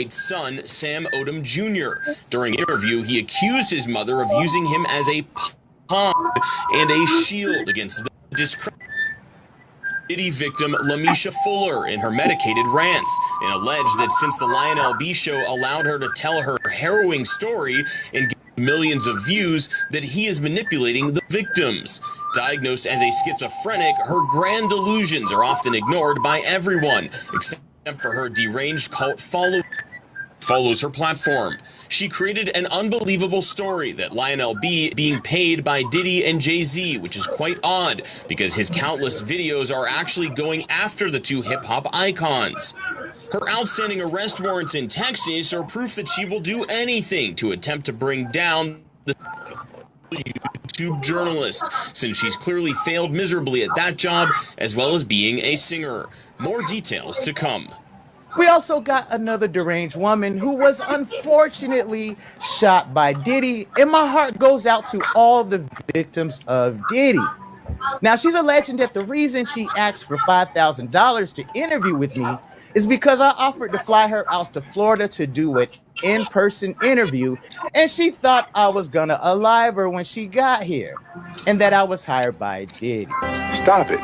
son, Sam Odom Jr. During the interview, he accused his mother of using him as a pawn and a shield against the discredited Diddy victim Lamisha Fuller in her medicated rants, and alleged that since the Lionel B show allowed her to tell her harrowing story and get millions of views, that he is manipulating the victims. Diagnosed as a schizophrenic, her grand delusions are often ignored by everyone, except for her deranged cult follows her platform. She created an unbelievable story that Lionel B being paid by Diddy and Jay-Z, which is quite odd because his countless videos are actually going after the two hip-hop icons. Her outstanding arrest warrants in Texas are proof that she will do anything to attempt to bring down the YouTube journalist, since she's clearly failed miserably at that job, as well as being a singer. More details to come. We also got another deranged woman who was unfortunately shot by Diddy, and my heart goes out to all the victims of Diddy. Now, she's alleging that the reason she asked for $5,000 to interview with me is because I offered to fly her out to Florida to do an in-person interview, and she thought I was gonna alive her when she got here, and that I was hired by Diddy. Stop it.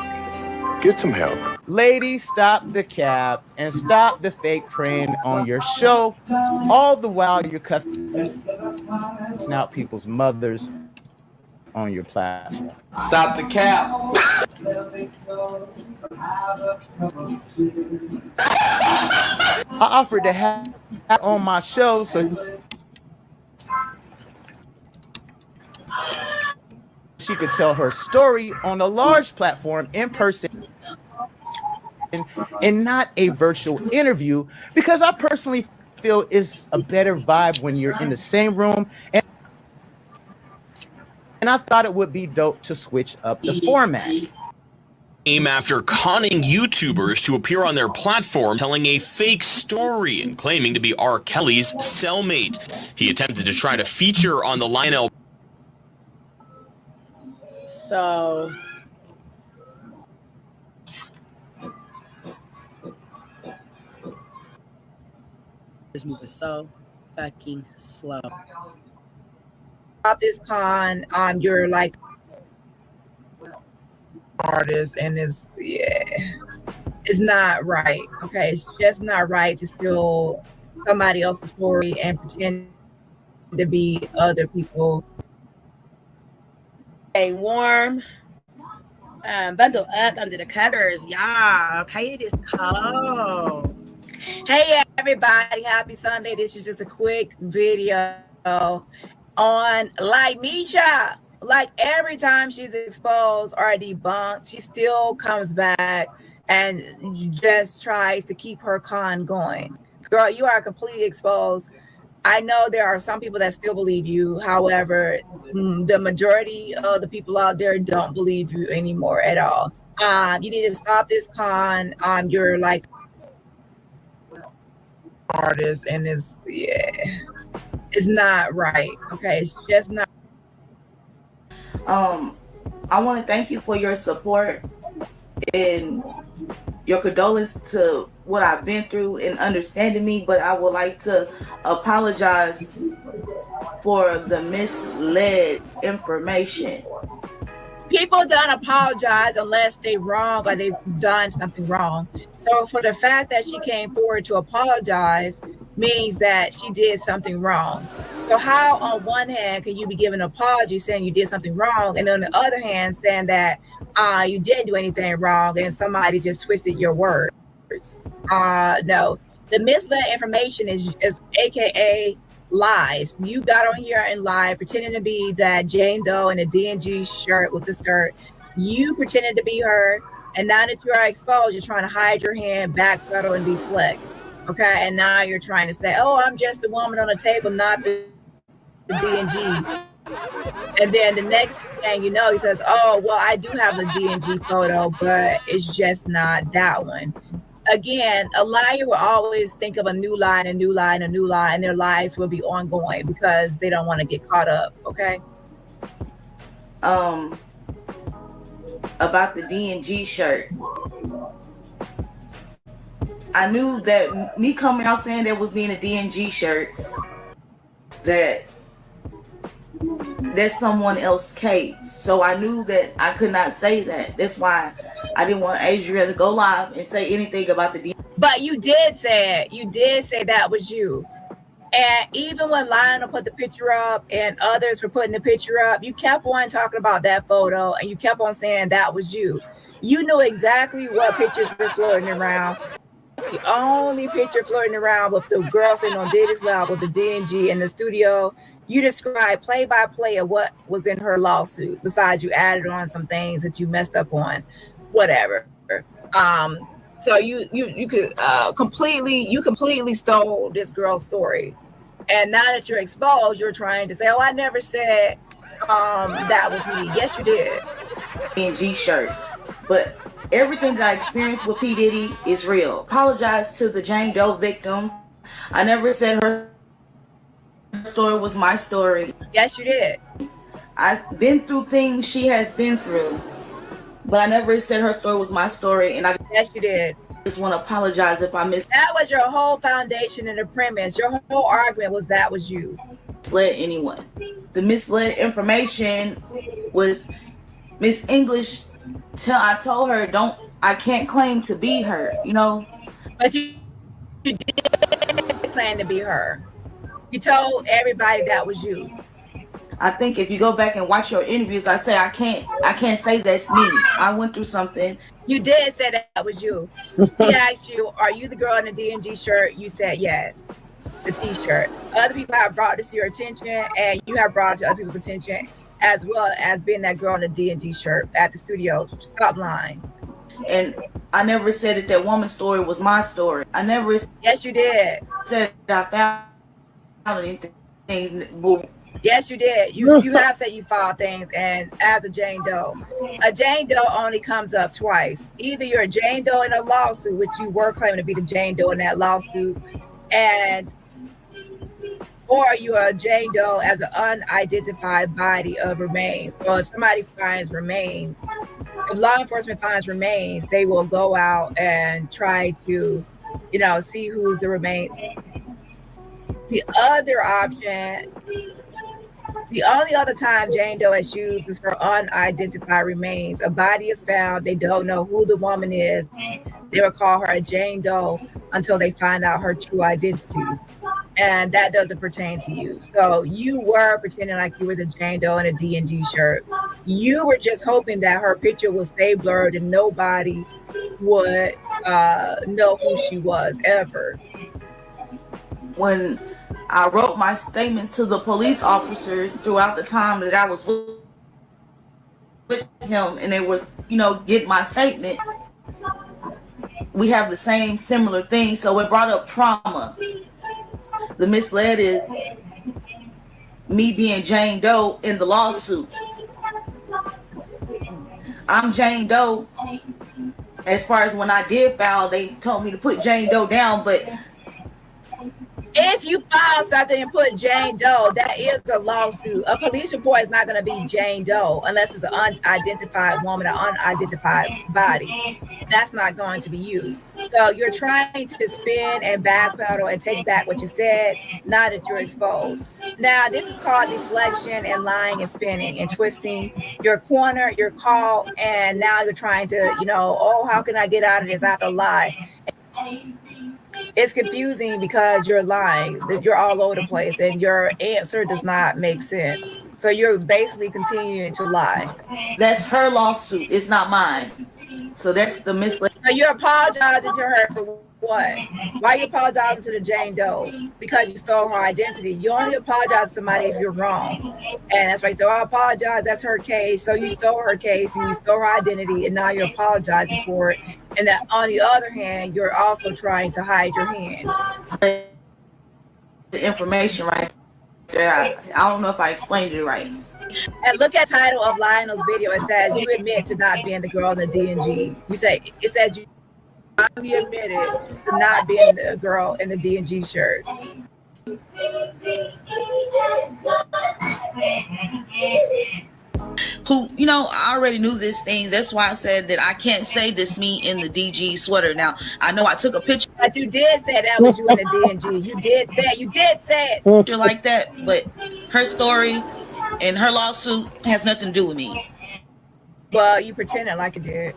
Get some help. Ladies, stop the cap and stop the fake preying on your show, all the while you're cussing out people's mothers on your platform. Stop the cap. I offered to have on my show so she could tell her story on a large platform in person and not a virtual interview, because I personally feel it's a better vibe when you're in the same room. And I thought it would be dope to switch up the format. After conning YouTubers to appear on their platform, telling a fake story and claiming to be R. Kelly's cellmate. He attempted to try to feature on the Lionel. So this move is so fucking slow. About this con, you're like artist, and it's not right. Okay, it's just not right to steal somebody else's story and pretend to be other people. Hey, warm, bundle up under the covers, y'all. Okay, it is cold. Hey everybody, happy Sunday. This is just a quick video on like Misha. Like every time she's exposed or debunked, she still comes back and just tries to keep her con going. Girl, you are completely exposed. I know there are some people that still believe you. However, the majority of the people out there don't believe you anymore at all. You need to stop this con. You're like artist, and it's not right. Okay, it's just not. I want to thank you for your support and your condolence to what I've been through and understanding me, but I would like to apologize for the misled information. People don't apologize unless they're wrong or they've done something wrong. So for the fact that she came forward to apologize means that she did something wrong. So how on one hand can you be giving an apology saying you did something wrong, and on the other hand saying that you didn't do anything wrong and somebody just twisted your words? No, the misled information is AKA lies. You got on here and lied, pretending to be that Jane Doe in a D&G shirt with the skirt. You pretended to be her, and now that you are exposed, you're trying to hide your hand, backpedal, and deflect. Okay, and now you're trying to say, "Oh, I'm just a woman on the table, not the D&G." And then the next thing you know, he says, "Oh, well, I do have a D&G photo, but it's just not that one." Again, a liar will always think of a new lie, and a new lie, and a new lie, and their lies will be ongoing because they don't want to get caught up. Okay. About the D&G shirt, I knew that me coming out saying that was me in a D&G shirt, that's someone else's case. So I knew that I could not say that. That's why I didn't want Adria to go live and say anything about the D&G. But you did say it. You did say that was you. And even when Lionel put the picture up and others were putting the picture up, you kept on talking about that photo and you kept on saying that was you. You knew exactly what pictures were floating around. The only picture floating around with the girl sitting on Diddy's lap with the D&G in the studio. You described play by play of what was in her lawsuit. Besides, you added on some things that you messed up on, whatever. So you could completely stole this girl's story, and now that you're exposed, you're trying to say, "Oh, I never said that was me." Yes, you did. D&G shirt, but everything that I experienced with P. Diddy is real. Apologize to the Jane Doe victim. I never said her story was my story. Yes, you did. I've been through things she has been through, but I never said her story was my story. And yes, you did. Just want to apologize if I missed. That was your whole foundation and the premise. Your whole argument was that was you. Misled anyone. The misled information was Miss English. I told her, I can't claim to be her, you know. But you did claim to be her. You told everybody that was you. I think if you go back and watch your interviews, I say I can't say that's me. I went through something. You did say that was you. He asked you, "Are you the girl in the D&G shirt?" You said yes. The T-shirt. Other people have brought this to your attention, and you have brought it to other people's attention. as well as being that girl in the D&G shirt at the studio. Stop lying. And I never said that that woman's story was my story. I never. Yes, you did. Said I found anything. Yes, you did. You have said you filed things, and as a Jane Doe only comes up twice. Either you're a Jane Doe in a lawsuit, which you were claiming to be the Jane Doe in that lawsuit, or you are a Jane Doe as an unidentified body of remains. So if somebody finds remains, if law enforcement finds remains, they will go out and try to, see who's the remains. The other option, the only other time Jane Doe is used is for unidentified remains. A body is found, they don't know who the woman is. They will call her a Jane Doe until they find out her true identity. And that doesn't pertain to you. So you were pretending like you were the Jane Doe in a D&G shirt. You were just hoping that her picture would stay blurred and nobody would know who she was ever. When I wrote my statements to the police officers throughout the time that I was with him, and it was, get my statements, we have the same similar thing. So it brought up trauma. The misled is me being Jane Doe in the lawsuit. I'm Jane Doe. As far as when I did file, they told me to put Jane Doe down, but if you file something and put Jane Doe, that is a lawsuit. A police report is not going to be Jane Doe unless it's an unidentified woman or unidentified body. That's not going to be you. So you're trying to spin and backpedal and take back what you said, now that you're exposed. Now, this is called deflection and lying and spinning and twisting. You're cornered, you're caught, and now you're trying to, how can I get out of this? I have to lie. It's confusing because you're lying, that you're all over the place, and your answer does not make sense. So you're basically continuing to lie. That's her lawsuit. It's not mine. So that's the misleading. So you're apologizing to her for what? Why are you apologizing to the Jane Doe? Because you stole her identity. You only apologize to somebody if you're wrong. And that's why you say, I apologize, that's her case. So you stole her case and you stole her identity, and now you're apologizing for it. And that on the other hand, you're also trying to hide your hand. The information right there, I don't know if I explained it right. And look at the title of Lionel's video. It says you admit to not being the girl in the D&G. It says you finally admitted to not being the girl in the D&G shirt. Who, I already knew these things. That's why I said that I can't say this me in the DG sweater. Now, I know I took a picture. But you did say that was you in the D&G. You did say it. Picture like that, but her story and her lawsuit has nothing to do with me. Well, you pretended like it did.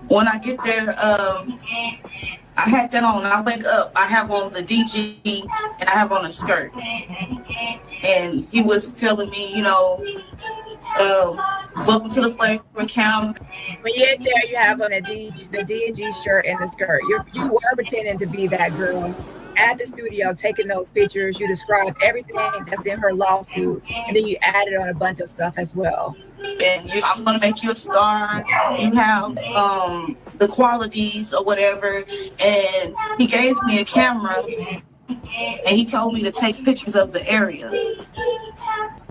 When I get there, I had that on. I wake up, I have on the DG and I have on a skirt. And he was telling me, welcome to the flavor account. When you get there, you have on the D&G shirt and the skirt. You were pretending to be that girl at the studio, taking those pictures. You described everything that's in her lawsuit, and then you added on a bunch of stuff as well. And I'm going to make you a star. You have the qualities or whatever. And he gave me a camera, and he told me to take pictures of the area.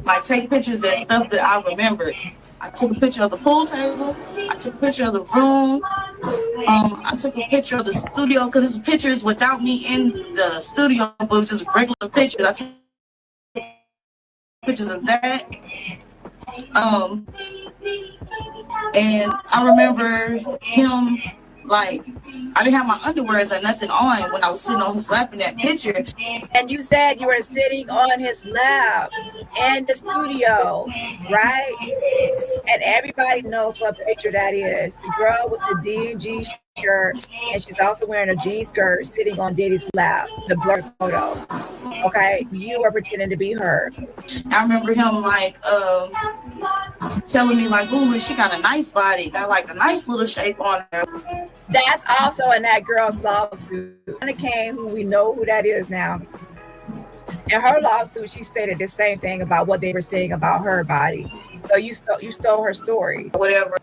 Like, take pictures of that stuff that I remembered. I took a picture of the pool table. I took a picture of the room. I took a picture of the studio, because it's pictures without me in the studio, but it was just regular pictures. I took pictures of that. And I remember him, like, I didn't have my underwears or nothing on when I was sitting on his lap in that picture. And you said you were sitting on his lap in the studio, right? And everybody knows what picture that is. The girl with the D&G shirt, and she's also wearing a jean skirt sitting on Diddy's lap, the blurred photo. Okay, you were pretending to be her. I remember him telling me like, ooh, she got a nice body, got like a nice little shape on her. That's also in that girl's lawsuit. Monica Kane, who we know who that is now. In her lawsuit, she stated the same thing about what they were saying about her body. So you stole her story. Whatever.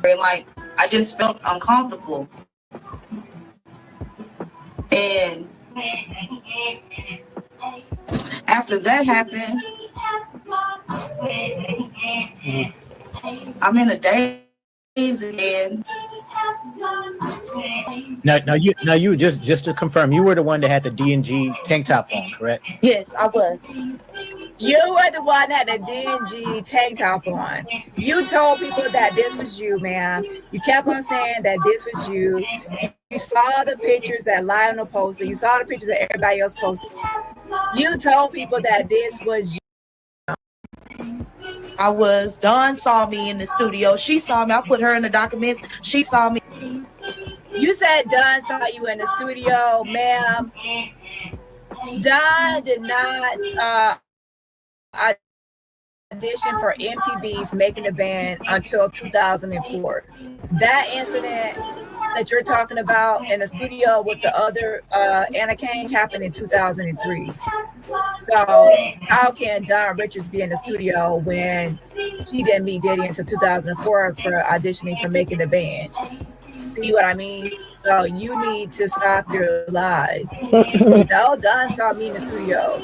Like, I just felt uncomfortable. And after that happened, I'm in a daze again. Now you just to confirm, you were the one that had the D&G tank top on, correct? Yes, I was. You were the one that had the D&G tank top on. You told people that this was you, ma'am. You kept on saying that this was you. You saw the pictures that Lionel posted. You saw the pictures that everybody else posted. You told people that this was you. I was. Dawn saw me in the studio. She saw me. I put her in the documents. She saw me. You said Dawn saw you in the studio, ma'am. Dawn did not audition for MTV's Making the Band until 2004. That incident that you're talking about in the studio with the other Anna Kane happened in 2003. So how can Dawn Richards be in the studio when she didn't meet Diddy until 2004 for auditioning for Making the Band? See what I mean? So you need to stop your lies. You say, oh, Dawn saw me in the studio.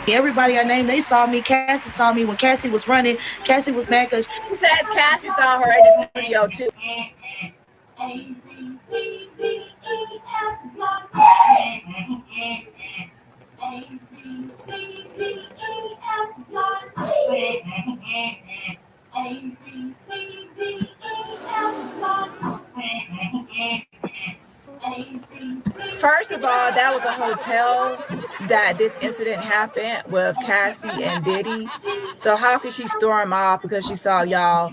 Everybody I named, they saw me. Cassie saw me when Cassie was running. Cassie was mad because she says Cassie saw her in the studio too. First of all, that was a hotel that this incident happened with Cassie and Diddy. So how could she storm off because she saw y'all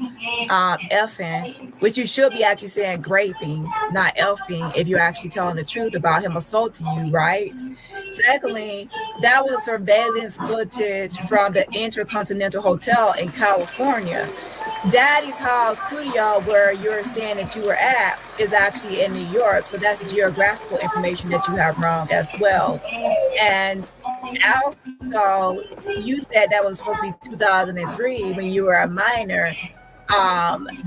effing, which you should be actually saying graping, not effing, if you're actually telling the truth about him assaulting you, right? Secondly, that was surveillance footage from the Intercontinental Hotel in California. Daddy's house studio, where you're saying that you were at, is actually in New York. So that's geographical information that you have wrong as well. And also, you said that was supposed to be 2003 when you were a minor,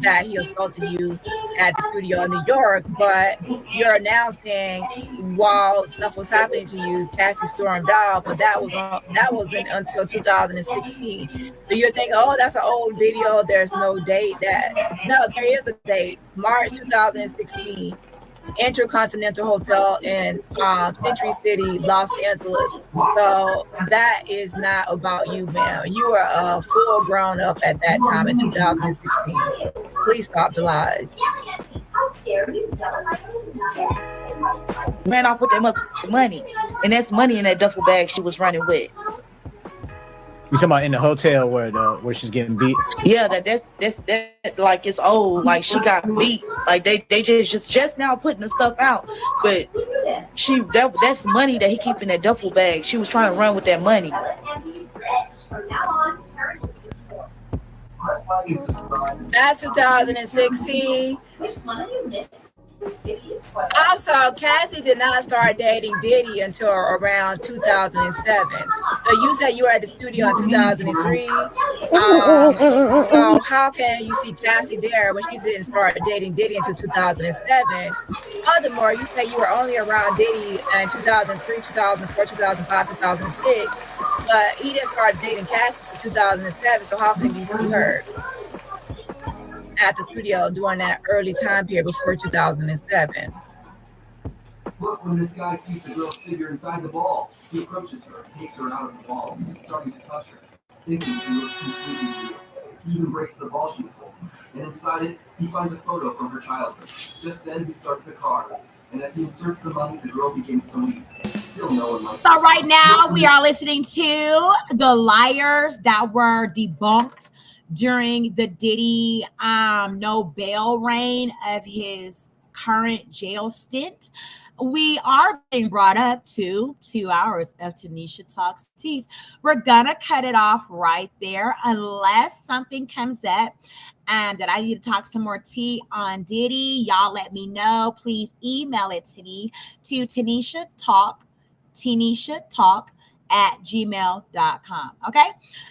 that he assaulted you at the studio in New York. But you're now saying while stuff was happening to you, Cassie stormed off, but that wasn't until 2016. So you're thinking, oh, that's an old video. There's no date. No, there is a date. March 2016. Intercontinental Hotel in Century City, Los Angeles. So that is not about you, ma'am. You were full grown up at that time in 2016. Please stop the lies. Man, I put that much money, and that's money in that duffel bag she was running with. You talking about in the hotel where she's getting beat? Yeah, that's like it's old. Like she got beat. Like they just now putting the stuff out. But that's money that he keep in that duffel bag. She was trying to run with that money. That's 2016. Also, Cassie did not start dating Diddy until around 2007. So you said you were at the studio in 2003. So how can you see Cassie there when she didn't start dating Diddy until 2007? Furthermore, you say you were only around Diddy in 2003, 2004, 2005, 2006, but he didn't start dating Cassie until 2007. So how can you see her at the studio during that early time period before 2007? Look, when this guy sees the girl's figure inside the ball, he approaches her, takes her out of the ball, starting to touch her, thinking she looks completely real. He even breaks the ball she was holding, and inside it, he finds a photo from her childhood. Just then, he starts the car, and as he inserts the money, the girl begins to leave. Still no one likes. So right now, we are listening to the liars that were debunked during the Diddy no bail reign of his current jail stint. We are being brought up to 2 hours of Tanisha Talks Teas. We're gonna cut it off right there unless something comes up that I need to talk some more tea on Diddy. Y'all let me know. Please email it to me to Tanisha Talk at gmail.com. Okay,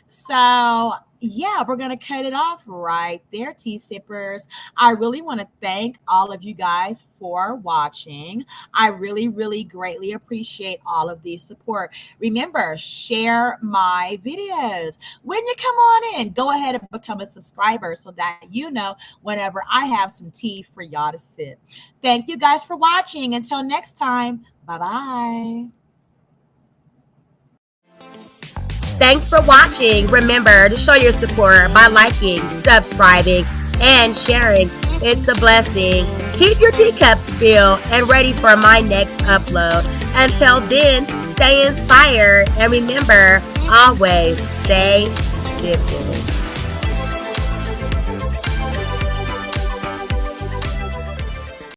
so yeah, we're gonna cut it off right there, tea sippers. I really want to thank all of you guys for watching. I really, really greatly appreciate all of the support. Remember, share my videos. When you come on in, go ahead and become a subscriber so that you know whenever I have some tea for y'all to sip. Thank you guys for watching. Until next time, bye-bye. Thanks for watching. Remember to show your support by liking, subscribing, and sharing. It's a blessing. Keep your teacups filled and ready for my next upload. Until then, stay inspired and remember, always stay sipping.